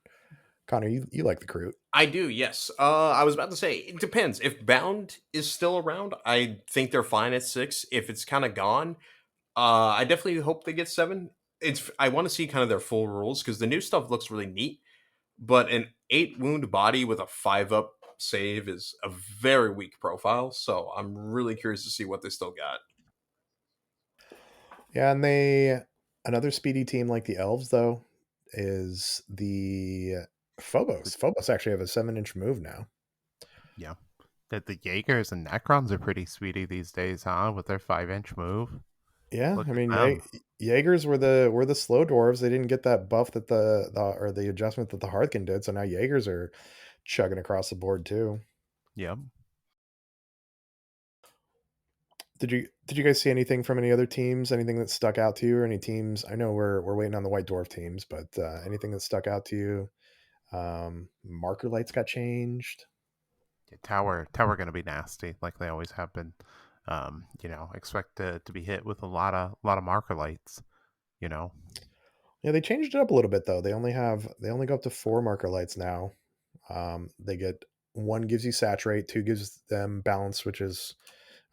Connor, you like the Crute. I do, yes. I was about to say, it depends. If Bound is still around, I think they're fine at 6. If it's kind of gone, I definitely hope they get 7. I want to see kind of their full rules because the new stuff looks really neat. But an 8 wound body with a 5 up save is a very weak profile. So I'm really curious to see what they still got. Yeah, and another speedy team like the Elves though is the Phobos. Phobos actually have a 7-inch move now. Yeah. The Jaegers and Necrons are pretty speedy these days, huh? With their 5-inch move. Yeah, Look I at mean, them. Jaegers were the slow dwarves. They didn't get that buff that the adjustment that the Hearthkin did. So now Jaegers are chugging across the board too. Yep. Did you guys see anything from any other teams? Anything that stuck out to you, or any teams? I know we're waiting on the White Dwarf teams, but anything that stuck out to you? Marker lights got changed. Tower going to be nasty, like they always have been. Expect to be hit with a lot of marker lights. You know, Yeah, they changed it up a little bit though. They only go up to 4 marker lights now. They get 1 gives you saturate, 2 gives them balance, which is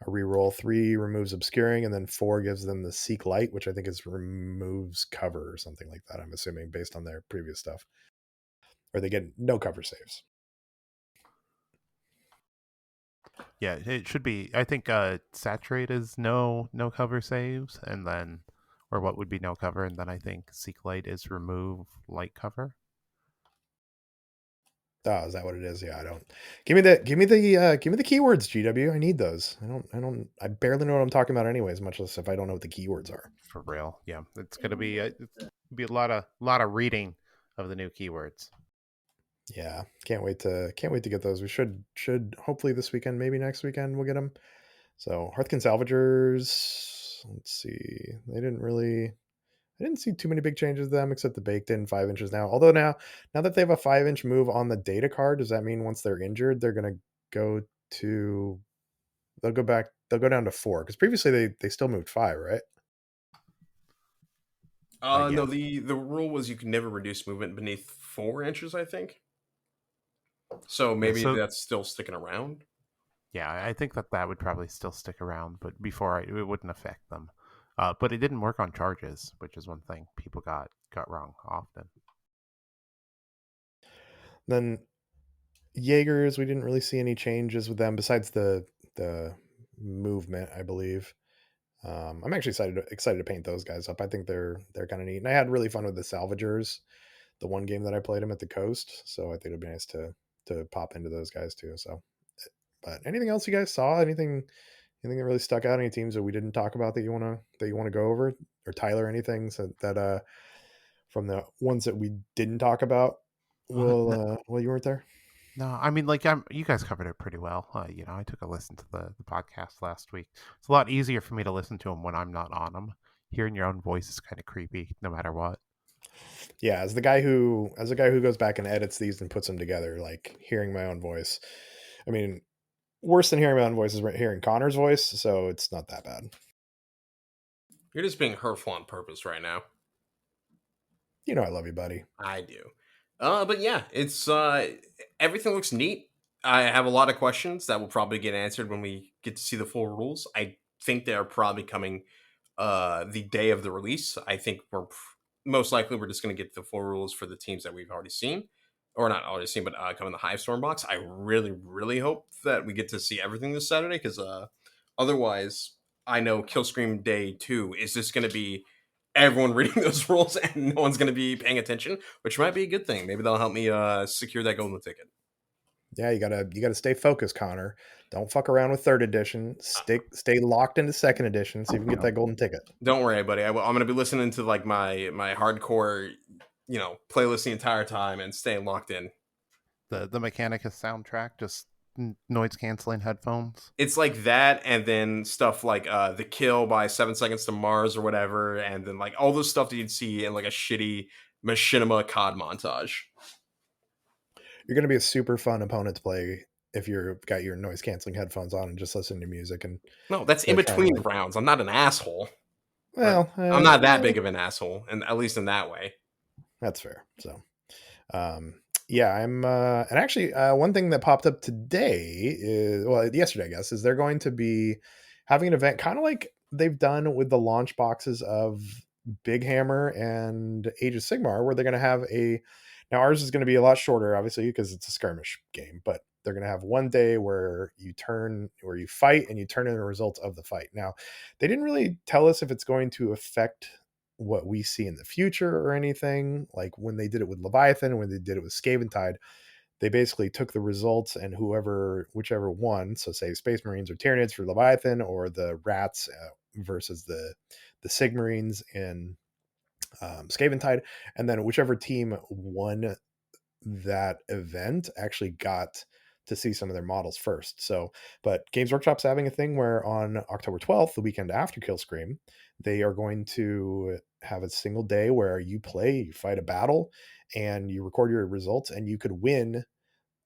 a reroll, 3 removes obscuring, and then 4 gives them the seek light, which I think is removes cover or something like that. I'm assuming based on their previous stuff, or they get no cover saves. yeah, it should be. I think saturate is no cover saves, and then or what would be no cover, and then I think seek light is remove light cover. Oh, is that what it is? Yeah, I don't. Give me the keywords, GW. I need those. I barely know what I'm talking about anyways, much less if I don't know what the keywords are. For real, yeah, it's gonna be a lot of reading of the new keywords. Yeah, can't wait to get those. We should hopefully this weekend, maybe next weekend we'll get them. So Hearthkin Salvagers. Let's see. I didn't see too many big changes to them except the baked in 5 inches now. Although now that they have a 5-inch move on the data card, does that mean once they're injured, they're gonna go to they'll go down to 4? Because previously they still moved 5, right? No, Yeah. the rule was you could never reduce movement beneath 4 inches, I think. So Yeah, maybe so that's still sticking around. yeah, I think that would probably still stick around, but it wouldn't affect them. But it didn't work on charges, which is one thing people got wrong often. Then Jaegers, we didn't really see any changes with them besides the movement, I believe. I'm actually excited to paint those guys up. I think they're kind of neat, and I had really fun with the Salvagers, the one game that I played them at the coast. So I think it'd be nice to pop into those guys too. So, but anything else you guys saw? Anything that really stuck out? Any teams that we didn't talk about that you wanna go over? Or Tyler, anything that from the ones that we didn't talk about? No, Well, you weren't there. no, I mean, you guys covered it pretty well. I took a listen to the podcast last week. It's a lot easier for me to listen to them when I'm not on them. Hearing your own voice is kind of creepy, no matter what. Yeah, as the guy who goes back and edits these and puts them together, like hearing my own voice. I mean, worse than hearing my own voice is hearing Connor's voice, so it's not that bad. You're just being hurtful on purpose right now. You know I love you, buddy. I do. But yeah, it's everything looks neat. I have a lot of questions that will probably get answered when we get to see the full rules. I think they are probably coming the day of the release. I think most likely we're just going to get the full rules for the teams that we've already seen, or not already seen, but come in the Hive Storm box. I really, really hope that we get to see everything this Saturday because otherwise, I know Killscream Day 2 is just going to be everyone reading those rules and no one's going to be paying attention, which might be a good thing. Maybe that'll help me secure that golden ticket. Yeah, you gotta stay focused, Connor. Don't fuck around with third edition. Stay locked into second edition so you can get that golden ticket. Don't worry, buddy. I'm going to be listening to like my hardcore, playlist the entire time and staying locked in. The Mechanicus soundtrack, just noise canceling headphones. It's like that, and then stuff like the kill by 7 Seconds to Mars or whatever, and then like all those stuff that you'd see in like a shitty machinima COD montage. You're gonna be a super fun opponent to play if you've got your noise canceling headphones on and just listening to music and No, that's in between like, rounds. I'm not an asshole. well, I'm not that big of an asshole, and at least in that way. that's fair. So, yeah, and actually, one thing that popped up today yesterday, I guess, is they're going to be having an event kind of like they've done with the launch boxes of Big Hammer and Age of Sigmar, where they're going to have now ours is going to be a lot shorter, obviously, because it's a skirmish game, but they're going to have one day where you fight and you turn in the results of the fight. Now, they didn't really tell us if it's going to affect what we see in the future or anything. Like when they did it with Leviathan, when they did it with Scaventide, they basically took the results and whichever one, so say Space Marines or Tyranids for Leviathan, or the Rats versus the Sigmarines in Scaventide, and then whichever team won that event actually got to see some of their models first. So, but Games Workshop's having a thing where on October 12th, the weekend after Killscream, they are going to have a single day where you fight a battle, and you record your results, and you could win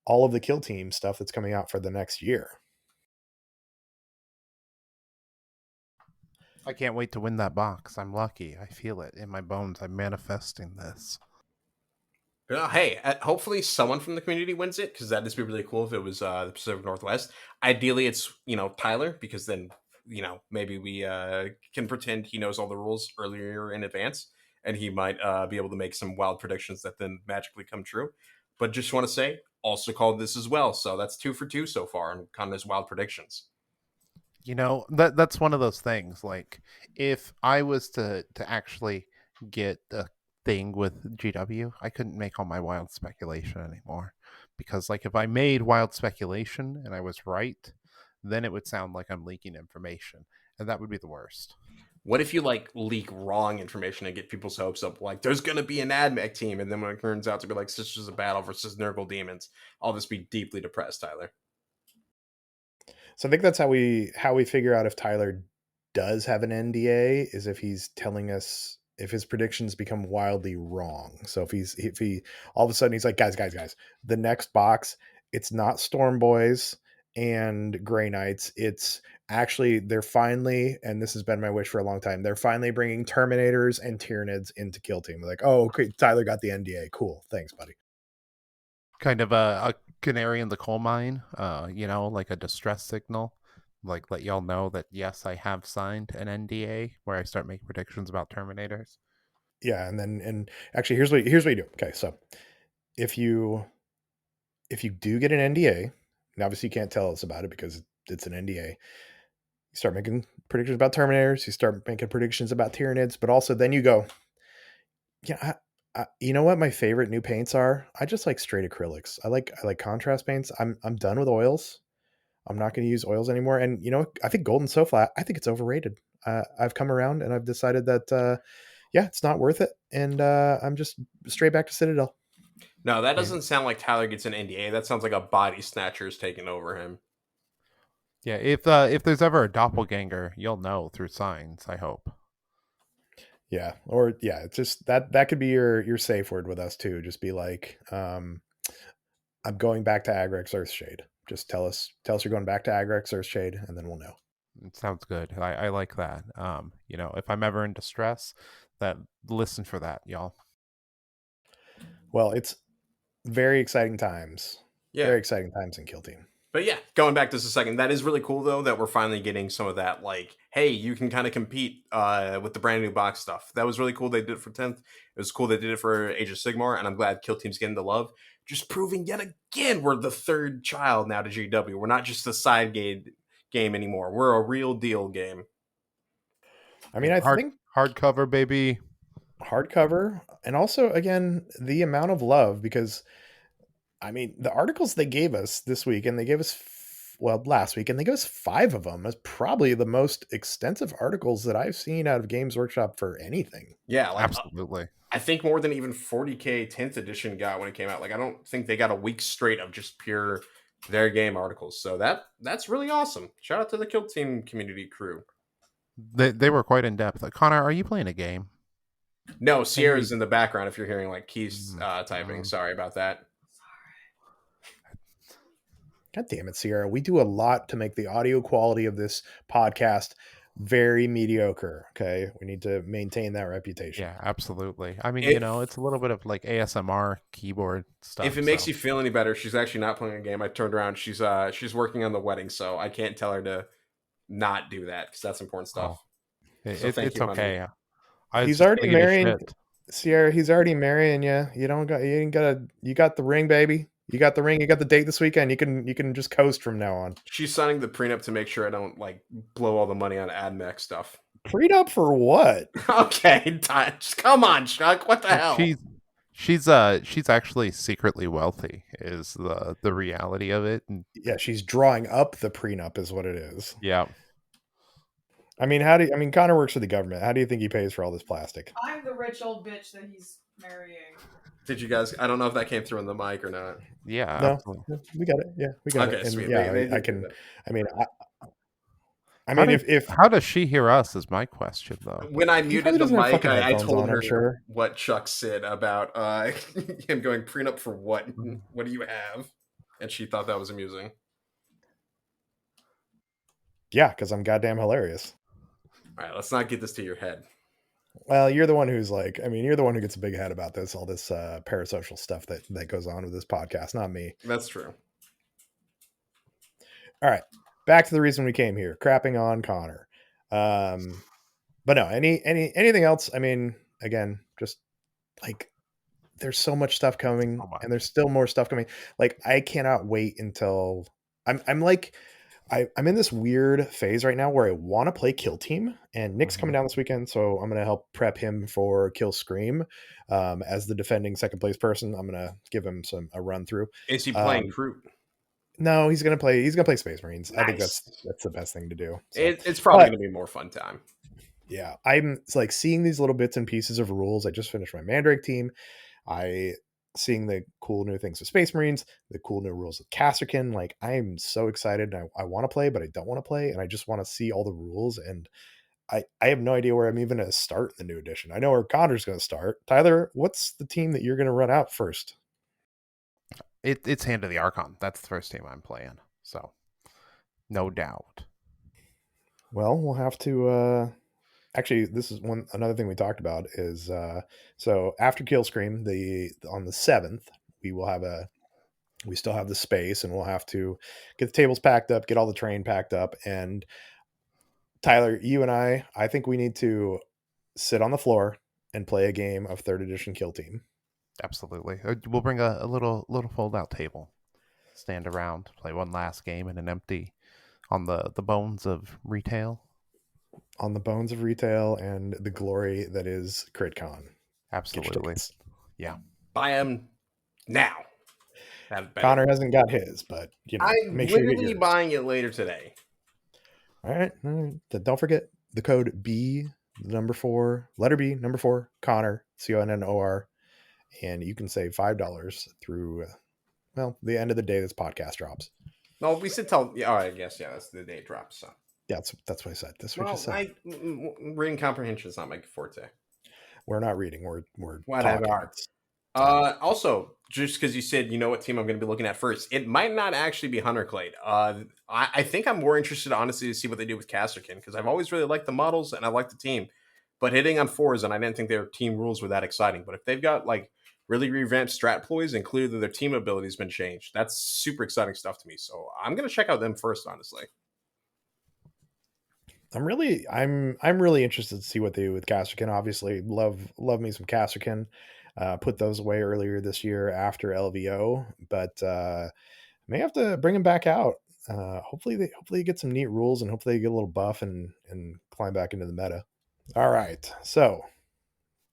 all of the Kill Team stuff that's coming out for the next year. I can't wait to win that box. I'm lucky. I feel it in my bones. I'm manifesting this. Hey, hopefully someone from the community wins it, because that'd just be really cool if it was the Pacific Northwest. Ideally, it's Tyler, because then maybe we can pretend he knows all the rules earlier in advance, and he might be able to make some wild predictions that then magically come true. But just want to say, also called this as well, so that's 2 for 2 so far on Connor's wild predictions. That's one of those things. Like, if I was to actually get a thing with GW, I couldn't make all my wild speculation anymore, because like if I made wild speculation and I was right, then it would sound like I'm leaking information, and that would be the worst. What if you leak wrong information and get people's hopes up? Like, there's gonna be an AdMech team, and then when it turns out to be like Sisters of Battle versus Nurgle Demons, I'll just be deeply depressed, Tyler. So I think that's how we figure out if Tyler does have an NDA, is if he's telling us if his predictions become wildly wrong. So if he all of a sudden he's like, guys, the next box, it's not Storm Boys and Grey Knights. It's actually, they're finally, and this has been my wish for a long time, they're finally bringing Terminators and Tyranids into Kill Team. They're like, oh, okay, Tyler got the NDA. Cool. Thanks, buddy. Kind of a canary in the coal mine, like a distress signal, like let y'all know that yes, I have signed an NDA, where I start making predictions about Terminators. Yeah, and actually here's what you do. Okay, so if you do get an NDA, and obviously you can't tell us about it because it's an NDA, you start making predictions about Terminators, you start making predictions about Tyranids, but also then you go, yeah, you know what my favorite new paints are? I just like straight acrylics. I like contrast paints. I'm done with oils. I'm not going to use oils anymore. And I think Golden So Flat, I think it's overrated. I've come around and I've decided that it's not worth it, and I'm just straight back to Citadel. No, that doesn't sound like Tyler gets an NDA. That sounds like a body snatcher's taking over him. Yeah, if there's ever a doppelganger, you'll know through signs, I hope. Yeah, or it's just that could be your safe word with us too. Just be like, I'm going back to Agrex Earthshade. Just tell us you're going back to Agrex Earthshade, and then we'll know. It sounds good. I like that. If I'm ever in distress, listen for that, y'all. Well, it's very exciting times. Yeah. Very exciting times in Kill Team. But yeah, going back just a second, that is really cool though that we're finally getting some of that. Like, hey, you can kind of compete with the brand new box stuff. That was really cool. They did it for 10th. It was cool they did it for Age of Sigmar, and I'm glad Kill Team's getting the love. Just proving yet again we're the third child now to GW. We're not just a side game anymore. We're a real deal game. I mean, I think hardcover, baby. Hardcover, and also again the amount of love, because I mean the articles they gave us this week, and they gave us last week, and they gave us 5 of them, is probably the most extensive articles that I've seen out of Games Workshop for anything. Yeah, absolutely. I think more than even 40K 10th edition got when it came out. Like, I don't think they got a week straight of just pure their game articles. So that's really awesome. Shout out to the Kill Team community crew. They were quite in depth. Connor, are you playing a game? No, Sierra's in the background if you're hearing like keys typing. Sorry about that. God damn it, Sierra. We do a lot to make the audio quality of this podcast very mediocre. Okay. We need to maintain that reputation. Yeah, absolutely. I mean, it's a little bit of like ASMR keyboard stuff. If it makes you feel any better, she's actually not playing a game. I turned around. She's working on the wedding, so I can't tell her to not do that because that's important stuff. It's okay. He's already marrying Sierra. He's already marrying you. You got the ring, baby. You got the ring. You got the date this weekend. You can just coast from now on. She's signing the prenup to make sure I don't like blow all the money on AdMech stuff. Prenup for what? Okay, come on, Chuck. What the hell? She's actually secretly wealthy is the reality of it. And yeah, she's drawing up the prenup is what it is. Yeah. I mean, Connor works for the government. How do you think he pays for all this plastic? I'm the rich old bitch that he's marrying. Did you guys? I don't know if that came through in the mic or not. Yeah, no, we got it. Yeah, we got it. And sweet. Yeah, I can. If how does she hear us? Is my question though. When I muted the mic, I told her what Chuck said about him going prenup for what? What do you have? And she thought that was amusing. Yeah, because I'm goddamn hilarious. All right, let's not get this to your head. Well, you're the one who's like, you're the one who gets a big head about this, all this parasocial stuff that goes on with this podcast, not me. That's true. All right, back to the reason we came here, crapping on Connor. But no, anything else? Again, just like there's so much stuff coming, and there's still more stuff coming. Like I cannot wait until I'm in this weird phase right now where I want to play Kill Team, and Nick's coming down this weekend, so I'm going to help prep him for Kill Scream. As the defending second place person, I'm going to give him a run through. Is he playing Crew? No, he's going to play Space Marines. Nice. I think that's the best thing to do. So, it's probably going to be more fun time. Yeah, I'm like seeing these little bits and pieces of rules. I just finished my Mandrake team. Seeing the cool new things with Space Marines, the cool new rules with Casterkin. Like I'm so excited. And I want to play, but I don't want to play. And I just want to see all the rules. And I have no idea where I'm even going to start the new edition. I know where Connor's going to start. Tyler, what's the team that you're going to run out first? It's Hand of the Archon. That's the first team I'm playing. So no doubt. Well, we'll have to, actually, this is another thing we talked about is so after Kill Scream, on the 7th, we still have the space, and we'll have to get the tables packed up, get all the terrain packed up, and Tyler, you and I think we need to sit on the floor and play a game of 3rd edition Kill Team. Absolutely, we'll bring a little fold out table, stand around, play one last game in an empty, on the bones of retail. On the bones of retail and the glory that is CRITCon. Absolutely. Yeah. Buy them now. Connor hasn't got his, but I'm literally buying it later today. All right. Don't forget the code B, number 4, letter B, number 4, Connor, CONNOR, and you can save $5 through the end of the day this podcast drops. No, we should tell. Yeah, I guess that's the day it drops. So. Yeah, that's what I said. That's what you said. Reading comprehension is not my forte. We're not reading. We're whatever. Also, just because you said you know what team I'm going to be looking at first, it might not actually be Hunter Clade. I think I'm more interested, honestly, to see what they do with Casterkin, because I've always really liked the models and I like the team, but hitting on 4s, and I didn't think their team rules were that exciting. But if they've got like really revamped strat ploys and clearly their team ability has been changed, that's super exciting stuff to me. So I'm going to check out them first, honestly. I'm really interested to see what they do with Casterkin. Obviously, love me some Casterkin. Put those away earlier this year after LVO, but may have to bring them back out. Hopefully they get some neat rules, and hopefully they get a little buff and climb back into the meta. All right, so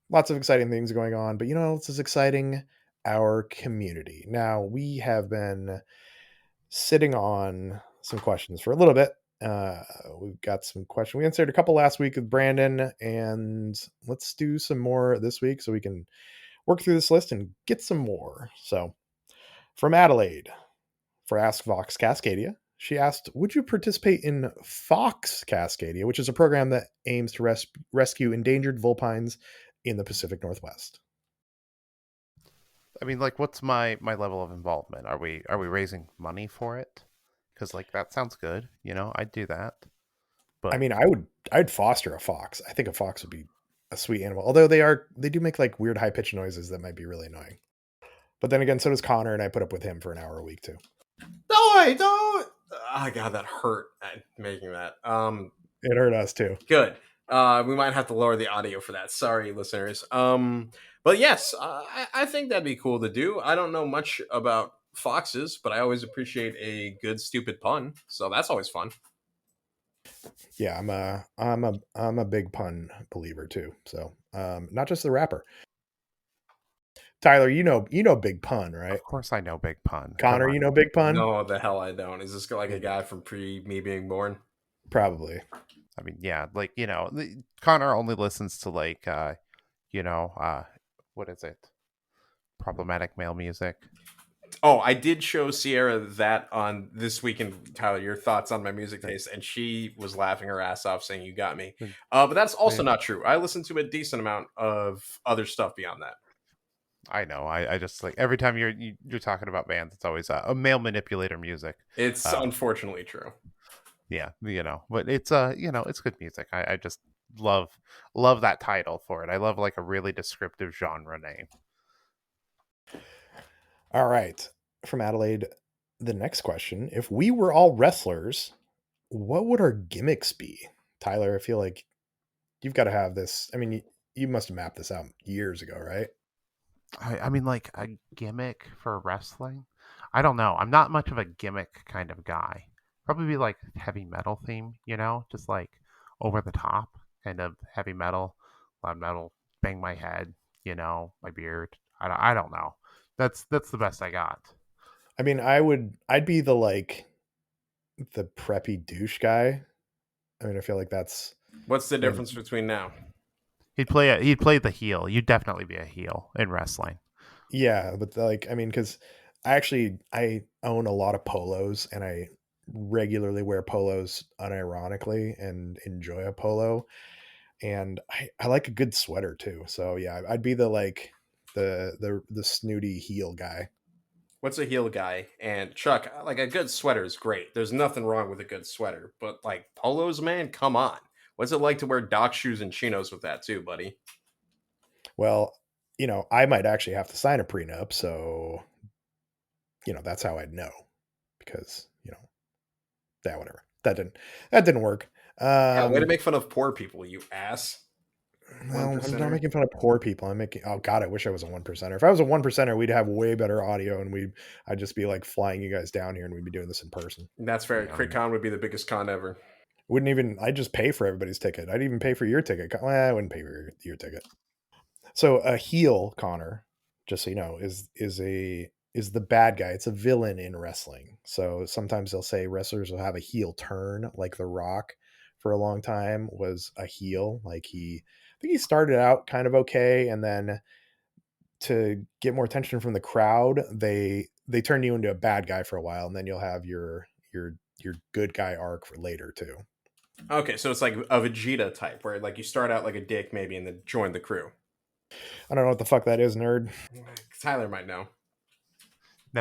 lots of exciting things going on, but this is exciting. Our community. Now we have been sitting on some questions for a little bit. We've got some questions. We answered a couple last week with Brandon, and let's do some more this week so we can work through this list and get some more. So from Adelaide, for Ask Vox Cascadia, she asked, would you participate in Fox Cascadia, which is a program that aims to rescue endangered vulpines in the Pacific Northwest? What's my level of involvement? Are we raising money for it? Because that sounds good, I'd do that. But I'd foster a fox. I think a fox would be a sweet animal. Although they do make weird high pitched noises that might be really annoying. But then again, so does Connor, and I put up with him for an hour a week too. Don't. Oh God, that hurt making that. It hurt us too. Good. We might have to lower the audio for that. Sorry, listeners. But yes, I think that'd be cool to do. I don't know much about foxes, but I always appreciate a good stupid pun. So that's always fun. Yeah, I'm a big pun believer too. So not just the rapper. Tyler, you know Big Pun, right? Of course, I know Big Pun. Come Connor, on. you know Big Pun? No, the hell I don't. Is this like a guy from pre me being born? Probably. I mean, yeah, like Connor only listens to you know, uh, what is it? Problematic male music. Oh, I did show Sierra that on This Weekend, Tyler, your thoughts on my music taste, and she was laughing her ass off saying you got me. But that's also not true. I listen to a decent amount of other stuff beyond that. I know. I just like every time you're talking about bands, it's always a male manipulator music. It's unfortunately true. Yeah, but it's it's good music. I just love that title for it. I love like a really descriptive genre name. All right. From Adelaide, the next question. If we were all wrestlers, what would our gimmicks be? Tyler, I feel like you've got to have this. I mean, you must have mapped this out years ago, right? I mean, like a gimmick for wrestling. I don't know. I'm not much of a gimmick kind of guy. Probably be like heavy metal theme, just like over the top kind of heavy metal, loud metal, bang my head, my beard. I don't know. That's the best I got. I mean, I'd be the preppy douche guy. I mean, I feel like that's what's the difference between now? He'd play the heel. You'd definitely be a heel in wrestling. Yeah, but I mean, because I own a lot of polos and I regularly wear polos unironically and enjoy a polo. And I like a good sweater too. So yeah, I'd be the snooty heel guy. What's a heel guy? And Chuck, like a good sweater is great. There's nothing wrong with a good sweater, but like polos, man, come on. What's it like to wear dock shoes and chinos with that too, buddy? Well, I might actually have to sign a prenup, so that's how I'd know because yeah, whatever. That didn't work. Yeah, way to make fun of poor people, you ass. Well, I'm not making fun of poor people. I'm making. Oh God, I wish I was a 1%er. If I was a 1%er, we'd have way better audio, and I'd just be like flying you guys down here, and we'd be doing this in person. That's fair. CRITCon would be the biggest con ever. Wouldn't even. I'd just pay for everybody's ticket. I'd even pay for your ticket. Well, I wouldn't pay for your ticket. So a heel, Connor, just so you know, is the bad guy. It's a villain in wrestling. So sometimes they'll say wrestlers will have a heel turn, like The Rock for a long time was a heel. Like I think he started out kind of okay, and then to get more attention from the crowd, they turn you into a bad guy for a while, and then you'll have your good guy arc for later too. Okay, so it's like a Vegeta type, where like you start out like a dick maybe, and then join the crew. I don't know what the fuck that is, nerd. Tyler might know.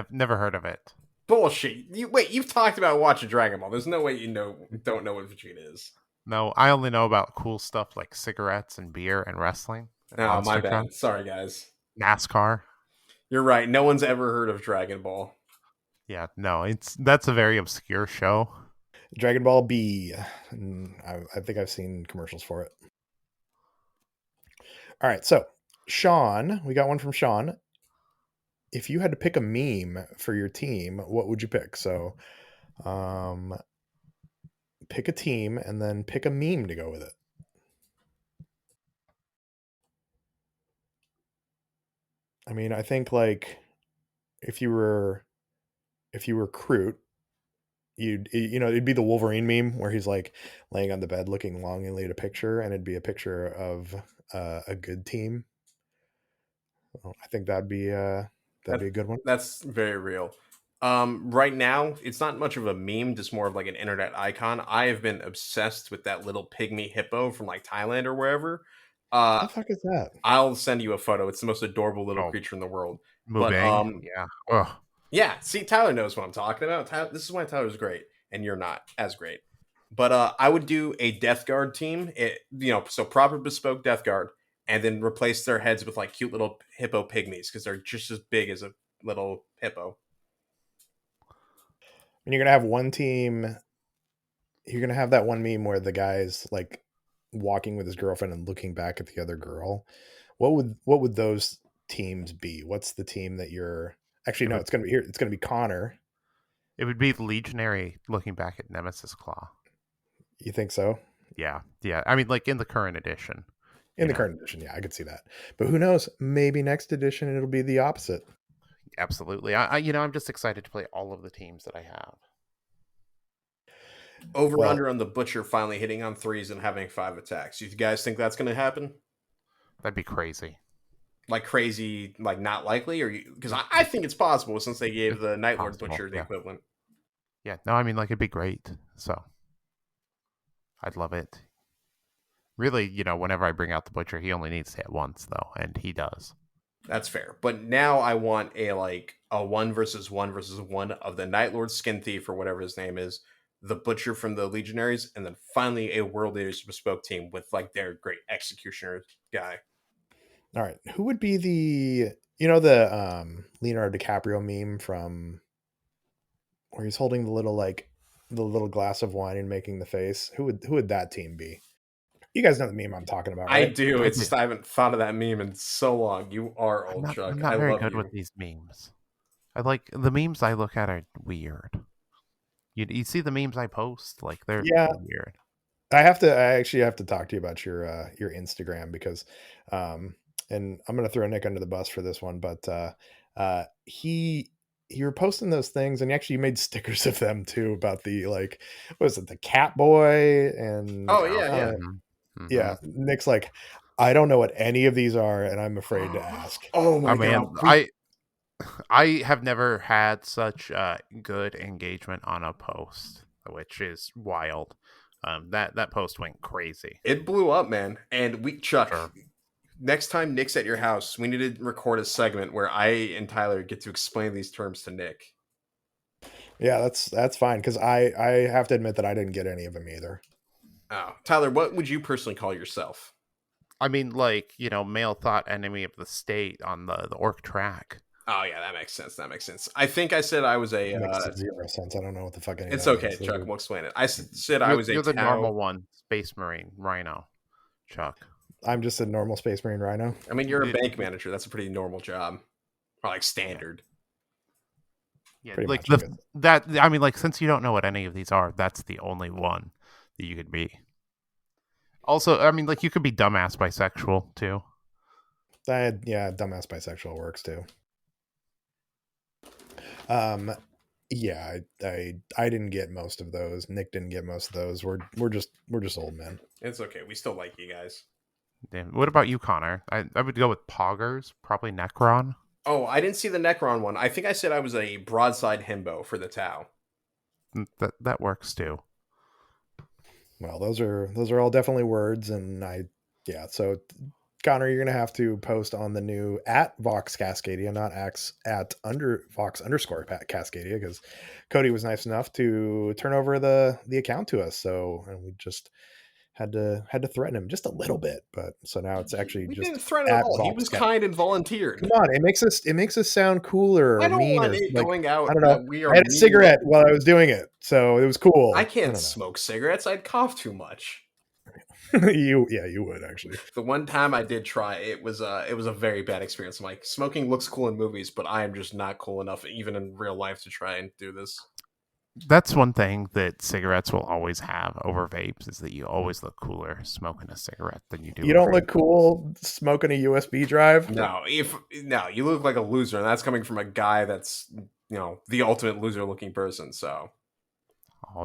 Never heard of it. Bullshit. You've talked about watching Dragon Ball. There's no way don't know what Vegeta is. No, I only know about cool stuff like cigarettes and beer and wrestling. Oh, my bad. Sorry, guys. NASCAR. You're right. No one's ever heard of Dragon Ball. Yeah, no, that's a very obscure show. Dragon Ball B. I think I've seen commercials for it. All right, so Sean, we got one from Sean. If you had to pick a meme for your team, what would you pick? So, pick a team and then pick a meme to go with it. I mean, I think like if you were Groot, it'd be the Wolverine meme where he's like laying on the bed looking longingly at a picture, and it'd be a picture of a good team. I think that'd be a good one. That's very real. Right now, it's not much of a meme, just more of like an internet icon. I have been obsessed with that little pygmy hippo from like Thailand or wherever. What the fuck is that? I'll send you a photo. It's the most adorable little creature in the world. Mubang. But yeah. Ugh. Yeah, see, Tyler knows what I'm talking about. This is why Tyler's great, and you're not as great. But I would do a Death Guard team. So proper bespoke Death Guard, and then replace their heads with like cute little hippo pygmies because they're just as big as a little hippo. And you're gonna have one team. You're gonna have that one meme where the guy's like walking with his girlfriend and looking back at the other girl, what would those teams be? What's the team that you're actually no, it's gonna be here. It's gonna be Connor. It would be Legionary looking back at Nemesis Claw. You think so? Yeah. I mean, like in the current edition. In the current edition, yeah, I could see that. But who knows? Maybe next edition it'll be the opposite. Absolutely. I'm just excited to play all of the teams that I have. Over under on the Butcher finally hitting on 3s and having 5 attacks. You guys think that's going to happen? That'd be crazy. Like crazy, like not likely, or because I think it's possible since they gave the Night Lord Butcher the equivalent. Yeah, no, I mean, like, it'd be great. So I'd love it. Really, whenever I bring out the Butcher, he only needs to hit once, though, and he does. That's fair. But now I want a 1 versus 1 versus 1 of the Night Lord Skin Thief or whatever his name is, the Butcher from the Legionaries, and then finally a World Leaders Bespoke team with like their great Executioner guy. All right. Who would be the Leonardo DiCaprio meme from where he's holding the little glass of wine and making the face? Who would that team be? You guys know the meme I'm talking about, right? I do. It's just I haven't thought of that meme in so long. You are old, Chuck. I'm not very good with these memes. I like the memes I look at are weird. You see the memes I post, like they're weird. I actually have to talk to you about your Instagram because and I'm gonna throw Nick under the bus for this one, but you were posting those things and actually you made stickers of them too about the what was it, the cat boy and yeah. Nick's like, I don't know what any of these are and I'm afraid to ask. Oh my god. I have never had such good engagement on a post, which is wild. That post went crazy. It blew up, man. And Chuck, next time Nick's at your house, we need to record a segment where I and Tyler get to explain these terms to Nick. Yeah, that's fine because I have to admit that I didn't get any of them either. Oh, Tyler, what would you personally call yourself? I mean, like, male thought enemy of the state on the orc track. Oh yeah, that makes sense. I think I said I was a makes 0 sense. I don't know what the fuck. It's okay, is. Chuck. We'll explain it. I said I was You're the Tau. normal one, Space Marine Rhino, Chuck. I'm just a normal Space Marine Rhino. I mean, you're a bank manager. That's a pretty normal job, or like standard. Yeah, like I mean, like since you don't know what any of these are, that's the only one that you could be. Also, I mean, like you could be dumbass bisexual too. Dumbass bisexual works too. Yeah, I didn't get most of those. Nick didn't get most of those. We're just old men. It's okay. We still like you guys. Yeah. What about you, Connor? I would go with Poggers, probably Necron. Oh, I didn't see the Necron one. I think I said I was a broadside himbo for the Tau. That works too. Well, those are all definitely words, and so Connor, you're gonna have to post on the new at Vox Cascadia, not at Vox _ Cascadia, because Cody was nice enough to turn over the account to us. So, and we just had to threaten him just a little bit, but so now it's actually we just didn't threaten at all. Vox he was kind and volunteered. Come on, it makes us sound cooler. I don't want it going out. I don't know. I had a cigarette while I was doing it, so it was cool. I can't smoke cigarettes. I'd cough too much. you would actually. The one time I did try, it was a very bad experience. I'm like, smoking looks cool in movies, but I am just not cool enough, even in real life, to try and do this. That's one thing that cigarettes will always have over vapes is that you always look cooler smoking a cigarette than you do. You don't look cool smoking a USB drive. No, you look like a loser, and that's coming from a guy that's the ultimate loser looking person. So,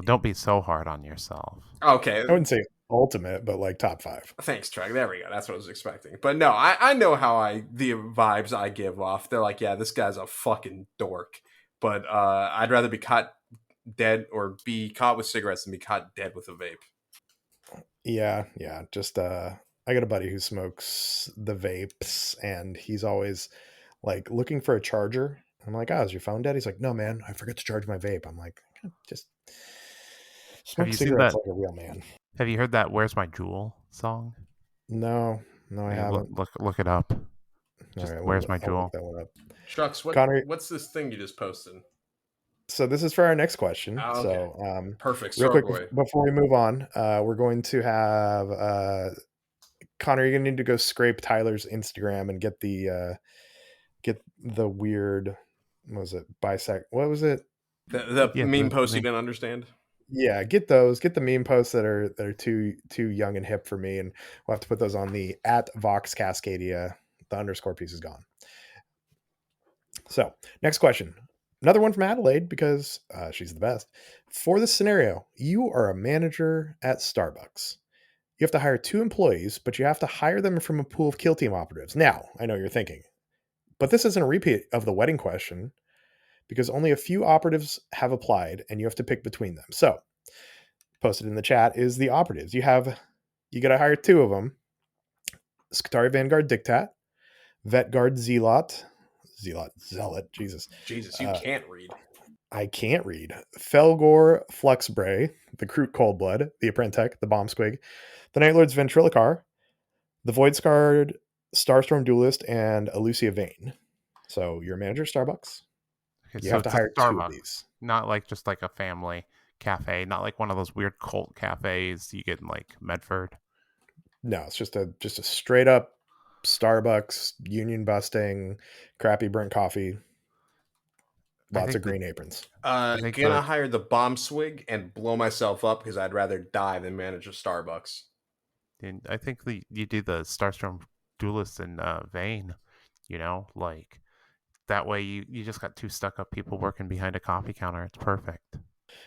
don't be so hard on yourself. Okay, I wouldn't say ultimate, but like top 5. Thanks, Treg. There we go. That's what I was expecting. But no, I know how the vibes I give off. They're like, yeah, this guy's a fucking dork. But I'd rather be caught dead or be caught with cigarettes than be caught dead with a vape. Yeah. Just I got a buddy who smokes the vapes, and he's always like looking for a charger. I'm like, is your phone dead? He's like, no, man, I forgot to charge my vape. I'm like, just smoke cigarettes like a real man. Have you heard that "Where's My Jewel" song? No, I haven't. Look it up. Right, Where's My Jewel? Shucks, Connor, what's this thing you just posted? So this is for our next question. Oh, okay. So Perfect. real Star quick boy. before we move on, we're going to have Connor. You're gonna need to go scrape Tyler's Instagram and get the weird. What was it? Bisect. What was it? The Yeah, meme post you meme. didn't understand. Yeah, get those. Get the meme posts that are too young and hip for me, and we'll have to put those on the at Vox Cascadia. The underscore piece is gone. So next question, another one from Adelaide because she's the best. For this scenario, you are a manager at Starbucks. You have to hire 2 employees, but you have to hire them from a pool of kill team operatives. Now, I know you're thinking, but this isn't a repeat of the wedding question because only a few operatives have applied, and you have to pick between them. So posted in the chat is the operatives. You got to hire 2 of them: Skitaria Vanguard Dictat, Vet Guard Zealot, Jesus, You can't read. I can't read. Felgor Fluxbray, the Kroot Coldblood, the Apprentech, the Bombsquig, the Night Lord's Ventrilocar, the Void Scarred Starstorm Duelist, and Elucia Vane. So you're a manager of Starbucks. Okay, You so have to it's a hire 2 of Starbucks, these. not like just like a family cafe, not like one of those weird cult cafes you get in like Medford. No, it's just a straight up Starbucks, union busting, crappy burnt coffee, lots of green aprons. Gonna hire the bomb swig and blow myself up because I'd rather die than manage a Starbucks. And I think you do the Starstorm Duelist in Vane, like that way you just got 2 stuck up people working behind a coffee counter. It's perfect.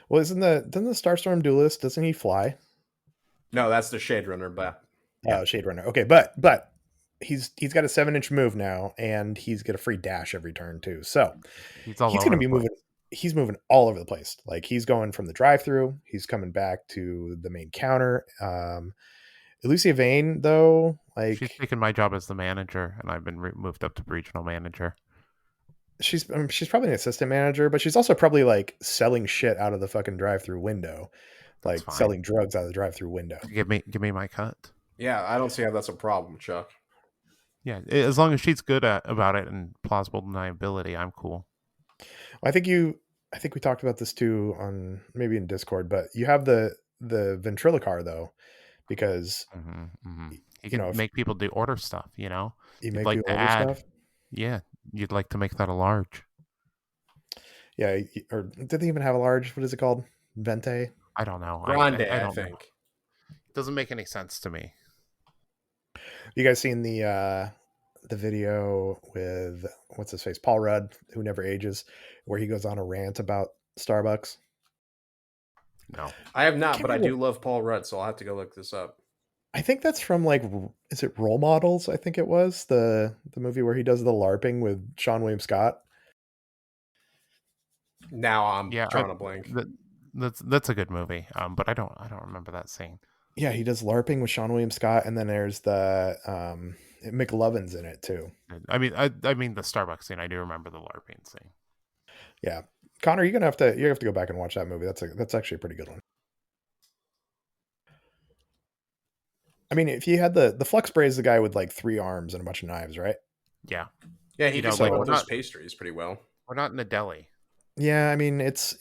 Well, doesn't the Starstorm Duelist, doesn't he fly? No, that's the Shade Runner, but Shade Runner. Okay, but he's got a 7-inch move now, and he's got a free dash every turn too. So He's all he's over going to the be place. moving. He's moving all over the place. Like he's going from the drive-through. He's coming back to the main counter. Elucia Vane, though, like She's taken my job as the manager, and I've been moved up to regional manager. she's probably an assistant manager, but she's also probably like selling shit out of the fucking drive-through window, That's like fine. selling drugs out of the drive-through window. Give me my cut. yeah, I don't see how that's a problem, Chuck. Yeah, as long as she's good about it and plausible deniability, I'm cool. I think we talked about this too on maybe in Discord, but you have the ventrilocar though, because You can make people do order stuff. you You'd make like people to order add. stuff. Yeah, you'd like to make that a large. Yeah, or did they even have a large? What is it called? Vente? I don't know. Grande, I I don't think. know. It doesn't make any sense to me. You guys seen the video with what's his face, Paul Rudd, who never ages, where he goes on a rant about Starbucks? No, I have not, Can't but I remember. do love Paul Rudd, so I'll have to go look this up. I think that's from like, is it Role Models? I think it was the movie where he does the LARPing with Sean William Scott. Now I'm drawing a blank. That's a good movie. But I don't remember that scene. Yeah, he does LARPing with Sean William Scott, and then there's the McLovin's in it too. I mean the Starbucks scene. I do remember the LARPing scene. Yeah, Connor, you have to go back and watch that movie. That's actually a pretty good one. I mean, if you had the Flux Spray is the guy with like 3 arms and a bunch of knives, right? Yeah, Yeah, he can like, up those pastries pretty well. We're not in a deli. Yeah, I mean, it's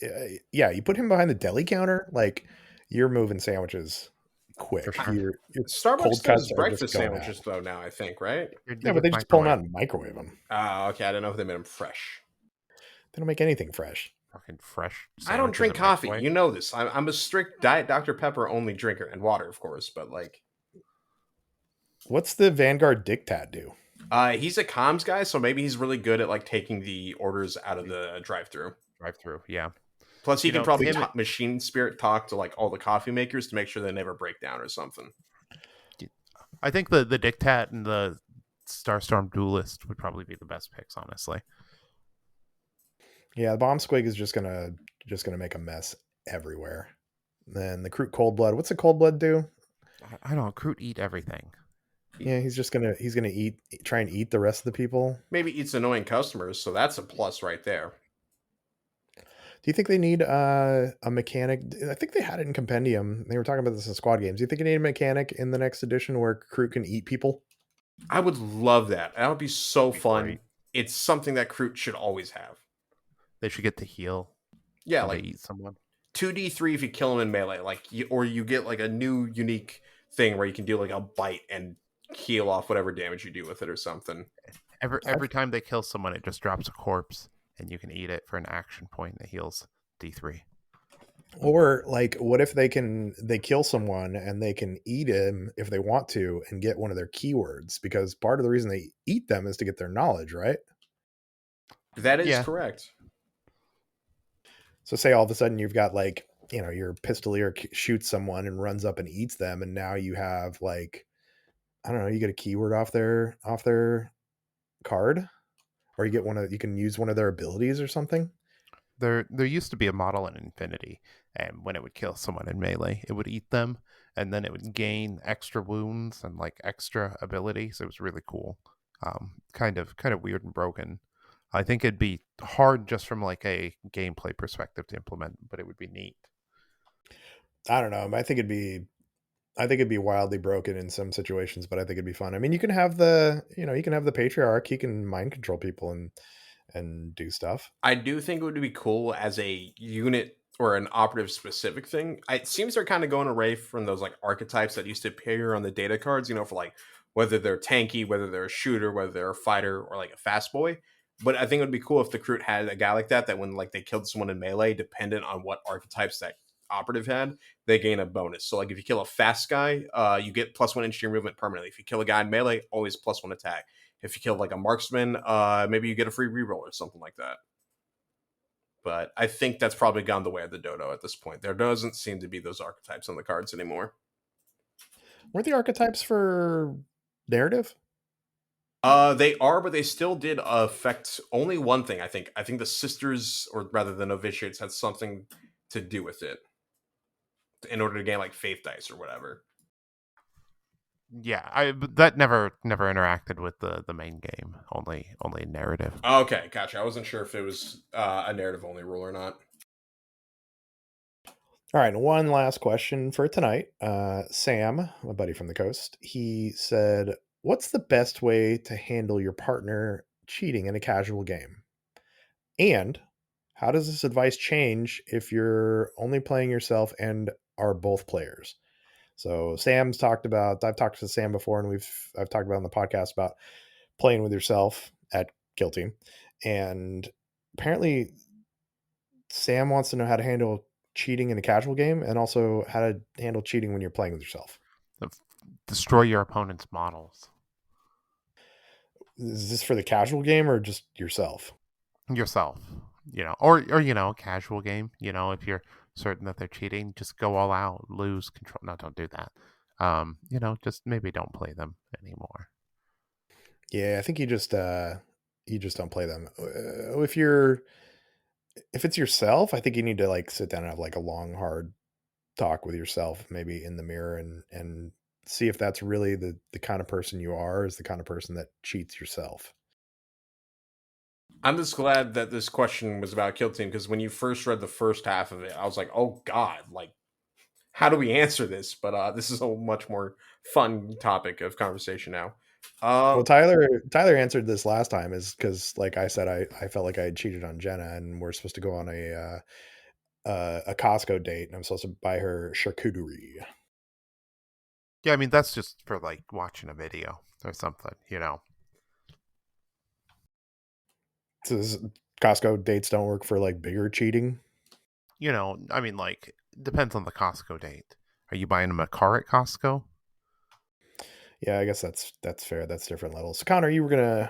you put him behind the deli counter, like you're moving sandwiches quick. Sure. Your Starbucks cold cuts does are breakfast just going sandwiches though now, I think, right? Yeah, but they just pull them out and microwave them. Oh, okay. I didn't know if they made them fresh. They don't make anything fresh. Fucking fresh. I don't drink coffee. You know this. I'm a strict Diet Dr. Pepper only drinker, and water, of course. But like, what's the Vanguard Dictat do? He's a comms guy, so maybe he's really good at like taking the orders out of the drive-through. Yeah. Plus, he can probably machine spirit talk to like all the coffee makers to make sure they never break down or something. I think the Dictat and the Starstorm Duelist would probably be the best picks, honestly. Yeah, the Bomb Squig is just gonna make a mess everywhere. Then the Kroot Coldblood. What's the Coldblood do? I don't know. Kroot eat everything. Yeah, he's gonna try and eat the rest of the people. Maybe eats annoying customers, so that's a plus right there. Do you think they need a mechanic? I think they had it in Compendium. They were talking about this in Squad Games. Do you think they need a mechanic in the next edition where Kroot can eat people? I would love that. That would be so fun. Great. It's something that Kroot should always have. They should get to heal. Yeah, how they like eat someone. 2d3 if you kill them in melee, like or you get like a new unique thing where you can do like a bite and heal off whatever damage you do with it or something. Every time they kill someone, it just drops a corpse, and you can eat it for an action point that heals D3. Or like, what if they kill someone and they can eat him if they want to and get one of their keywords? Because part of the reason they eat them is to get their knowledge, right? That is Yeah, correct. So say all of a sudden you've got like, your pistolier shoots someone and runs up and eats them, and now you have like, I don't know, you get a keyword off their card, or you can use one of their abilities or something. there used to be a model in Infinity, and when it would kill someone in melee, it would eat them, and then it would gain extra wounds and like extra abilities. It was really cool. Kind of weird and broken. I think it'd be hard just from like a gameplay perspective to implement, but it would be neat. I don't know. I think it'd be wildly broken in some situations, but I think it'd be fun. I mean, you can have the patriarch. He can mind control people and do stuff. I do think it would be cool as a unit or an operative specific thing. It seems they're kind of going away from those like archetypes that used to appear on the data cards, for like whether they're tanky, whether they're a shooter, whether they're a fighter, or like a fast boy. But I think it would be cool if the Crute had a guy like that when like they killed someone in melee, dependent on what archetypes that operative had, they gain a bonus. So like if you kill a fast guy, you get +1 engineer movement permanently. If you kill a guy in melee, always +1 attack. If you kill like a marksman, maybe you get a free reroll or something like that. But I think that's probably gone the way of the dodo at this point. There doesn't seem to be those archetypes on the cards anymore. Weren't the archetypes for narrative? They are, but they still did affect only one thing. I think the sisters, or rather the novitiates, had something to do with it in order to gain like faith dice or whatever. Yeah, but that never interacted with the main game. Only narrative. Okay, gotcha. I wasn't sure if it was a narrative only rule or not. All right, one last question for tonight. Sam, my buddy from the coast, he said, "What's the best way to handle your partner cheating in a casual game? And how does this advice change if you're only playing yourself and are both players?" So I've talked to Sam before, and I've talked about on the podcast about playing with yourself at Kill Team, and apparently Sam wants to know how to handle cheating in a casual game and also how to handle cheating when you're playing with yourself. Destroy your opponent's models. Is this for the casual game or just yourself? Yourself, or a casual game. If you're certain that they're cheating, just go all out, lose control. No, don't do that. Just maybe don't play them anymore. Yeah, I think you just don't play them. If it's yourself, I think you need to like sit down and have like a long, hard talk with yourself, maybe in the mirror, and see if that's really the kind of person you are, is the kind of person that cheats yourself. I'm just glad that this question was about Kill Team, because when you first read the first half of it, I was like, oh God, like, how do we answer this? But this is a much more fun topic of conversation now. Well, Tyler answered this last time, is because, like I said, I felt like I had cheated on Jenna, and we're supposed to go on a Costco date, and I'm supposed to buy her charcuterie. Yeah, I mean that's just for like watching a video or something. So Costco dates don't work for like bigger cheating. I mean, like, depends on the Costco date. Are you buying them a car at Costco? Yeah, I guess that's fair. That's different levels. So Connor, you were gonna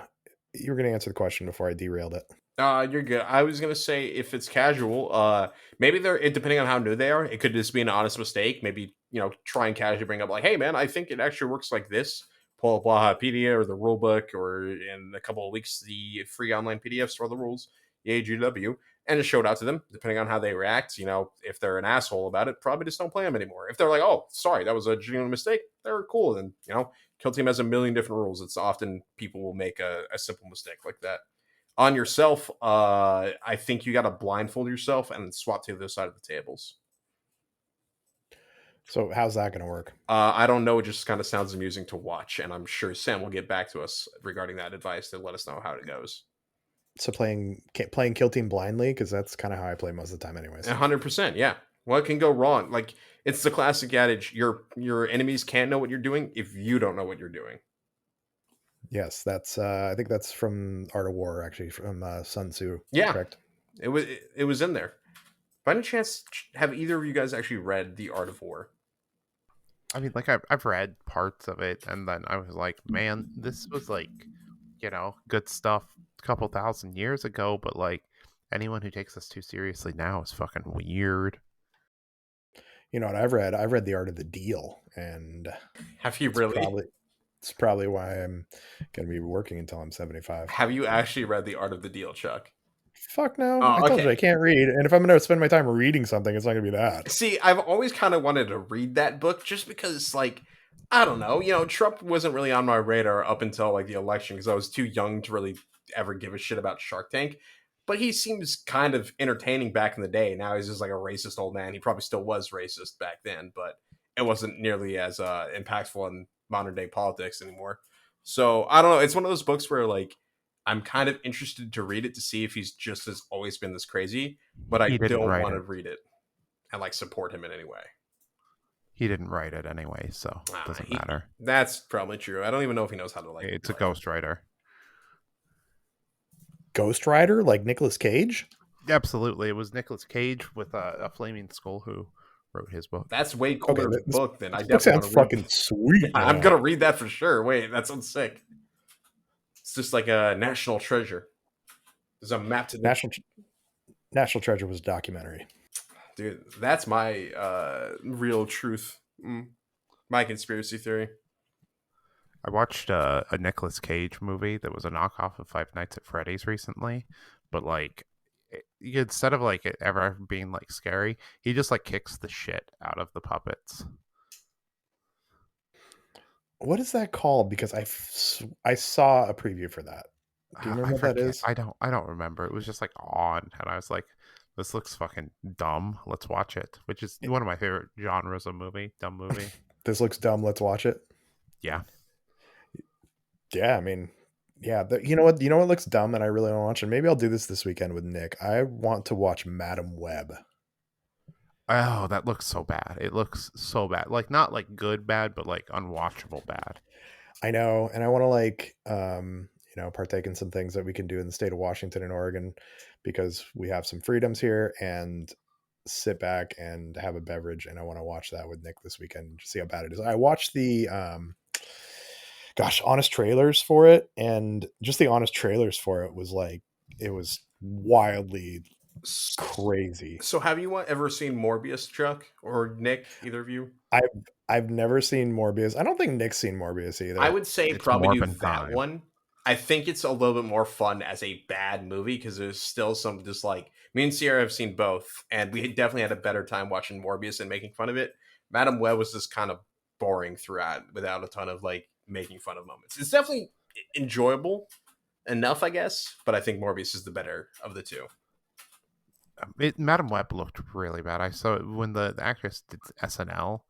answer the question before I derailed it. You're good. I was gonna say if it's casual, maybe depending on how new they are, it could just be an honest mistake. Maybe try and casually bring up like, hey man, I think it actually works like this. Pull up Wikipedia or the rule book, or in a couple of weeks the free online PDFs for the rules, the AGW, and just show it out to them. Depending on how they react, if they're an asshole about it, probably just don't play them anymore. If they're like, oh, sorry, that was a genuine mistake, they're cool. Then Kill Team has a million different rules. It's often people will make a simple mistake like that. On yourself, I think you got to blindfold yourself and swap to the other side of the tables. So how's that going to work? I don't know. It just kind of sounds amusing to watch, and I'm sure Sam will get back to us regarding that advice to let us know how it goes. So playing Kill Team blindly, because that's kind of how I play most of the time, anyways. 100%, yeah. What can go wrong? Like, it's the classic adage: your enemies can't know what you're doing if you don't know what you're doing. Yes, that's I think that's from Art of War, actually, from Sun Tzu. Yeah, Correct. it was in there. By any chance, have either of you guys actually read The Art of War? I mean, like I've read parts of it, and then I was like, man, this was like, good stuff a couple thousand years ago, but like anyone who takes this too seriously now is fucking weird. You know what I've read? I've read The Art of the Deal, and Have you really? it's probably why I'm going to be working until I'm 75. Have you actually read The Art of the Deal, Chuck? Fuck no. Oh, I told okay. you I can't read. And if I'm going to spend my time reading something, it's not going to be that. See, I've always kind of wanted to read that book just because, like, I don't know, Trump wasn't really on my radar up until like the election because I was too young to really ever give a shit about Shark Tank. But he seems kind of entertaining back in the day. Now he's just like a racist old man. He probably still was racist back then, but it wasn't nearly as impactful in modern day politics anymore. So I don't know. It's one of those books where like I'm kind of interested to read it to see if he's just as always been this crazy, but I He didn't don't write want to it. read it and like support him in any way. He didn't write it anyway, so it doesn't matter. That's probably true. I don't even know if he knows how to like. It's a ghostwriter. Ghost Rider, like Nicolas Cage? Absolutely, it was Nicolas Cage with a flaming skull who wrote his book. That's way cooler of a book than I definitely definitely sounds fucking sweet. Yeah, I'm gonna read that for sure. Wait, that sounds sick. It's just like a national treasure. There's a map to the National Treasure was a documentary. Dude, that's my real truth. My conspiracy theory. I watched a Nicolas Cage movie that was a knockoff of Five Nights at Freddy's recently, but like instead of like it ever being like scary, he just like kicks the shit out of the puppets. What is that called? Because I saw a preview for that. Do you remember what that is? I don't remember. It was just like on, and I was like, this looks fucking dumb. Let's watch it. Which is one of my favorite genres of movie. Dumb movie. This looks dumb. Let's watch it. Yeah. Yeah, I mean, yeah. You know what? You know what looks dumb and I really want to watch, and maybe I'll do this weekend with Nick. I want to watch Madam Web. Oh, that looks so bad. It looks so bad. Like not like good bad, but like unwatchable bad. I know, and I want to like partake in some things that we can do in the state of Washington and Oregon because we have some freedoms here, and sit back and have a beverage, and I want to watch that with Nick this weekend and see how bad it is. I watched the honest trailers for it, and just the honest trailers for it was like, it was wildly crazy. So have you ever seen Morbius, Chuck, or Nick, either of you? I've never seen Morbius. I don't think Nick's seen Morbius either. I would say it's probably do that time. one. I think it's a little bit more fun as a bad movie because there's still some just like me and Sierra have seen both, and we definitely had a better time watching Morbius and making fun of it. Madam Web was just kind of boring throughout without a ton of like making fun of moments. It's definitely enjoyable enough, I guess, but I think Morbius is the better of the two. Madam Web looked really bad. I saw when the actress did SNL,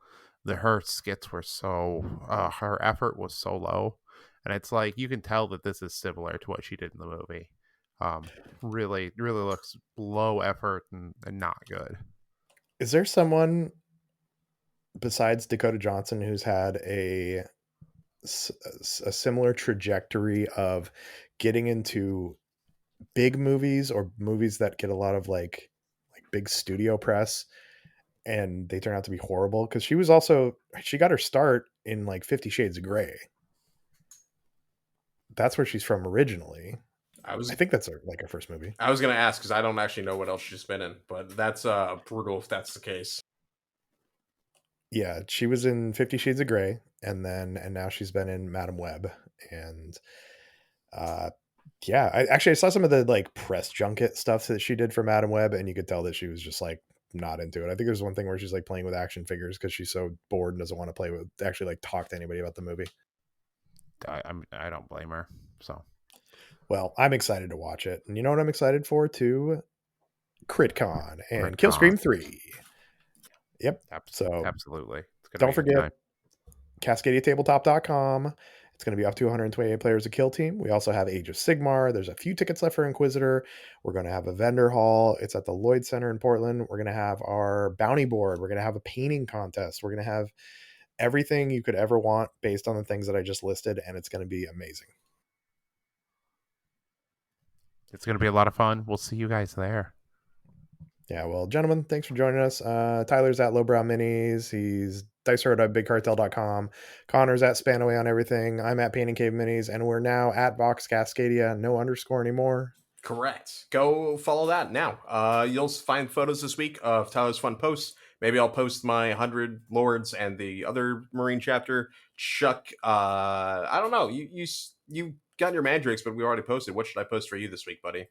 her skits were so her effort was so low, and it's like you can tell that this is similar to what she did in the movie. Really looks low effort and not good. Is there someone besides Dakota Johnson who's had a similar trajectory of getting into big movies or movies that get a lot of like big studio press and they turn out to be horrible? Because she got her start in like 50 Shades of Grey. That's where she's from originally. I think that's her first movie. I was gonna ask because I don't actually know what else she's been in, but that's brutal if that's the case. Yeah, she was in 50 Shades of Grey, and now she's been in Madam Web, and yeah, I saw some of the like press junket stuff that she did for Madam Web, and you could tell that she was just like not into it. I think there's one thing where she's like playing with action figures because she's so bored and doesn't want to actually like talk to anybody about the movie. I don't blame her. So, well, I'm excited to watch it, and you know what I'm excited for too? CRITCon and Killscream 3. Yep. So absolutely. Don't forget CascadiaTabletop.com. It's going to be up to 128 players a kill team. We also have Age of Sigmar. There's a few tickets left for Inquisitor. We're going to have a vendor hall. It's at the Lloyd Center in Portland. We're going to have our bounty board. We're going to have a painting contest. We're going to have everything you could ever want based on the things that I just listed, and it's going to be amazing. It's going to be a lot of fun. We'll see you guys there. Yeah, well, gentlemen, thanks for joining us. Tyler's at Lowbrow Minis. He's dicer@bigcartel.com. Connor's at Spanaway on everything. I'm at Painting Cave Minis, and we're now at Vox Cascadia. No underscore anymore. Correct. Go follow that now. You'll find photos this week of Tyler's fun posts. Maybe I'll post my 100 Lords and the other Marine chapter. Chuck, I don't know. You got your Mandrakes, but we already posted. What should I post for you this week, buddy?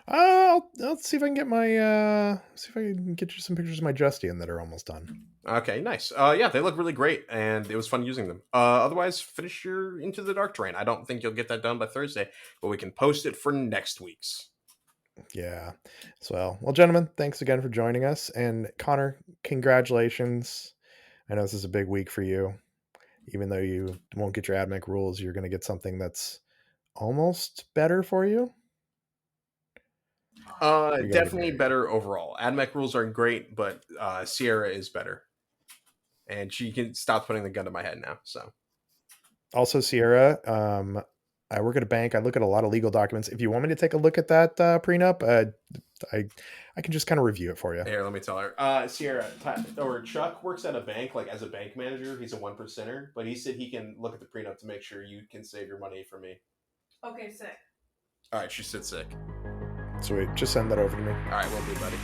I'll see if I can get you some pictures of my Justian that are almost done. Okay, nice. Yeah, they look really great, and it was fun using them. Otherwise, finish your Into the Dark terrain. I don't think you'll get that done by Thursday, but we can post it for next week's. Yeah. So, well, gentlemen, thanks again for joining us. And Connor, congratulations. I know this is a big week for you. Even though you won't get your AdMech rules, you're going to get something that's almost better for you. Definitely better overall. AdMech rules are great, but Sierra is better. And she can stop putting the gun to my head now. So, also Sierra, I work at a bank. I look at a lot of legal documents. If you want me to take a look at that prenup, I can just kind of review it for you. Here, let me tell her. Sierra or Chuck works at a bank, like as a bank manager. He's a 1%er, but he said he can look at the prenup to make sure you can save your money for me. Okay, sick. All right, she said sick. Sweet. Just send that over to me. All right, will do, buddy.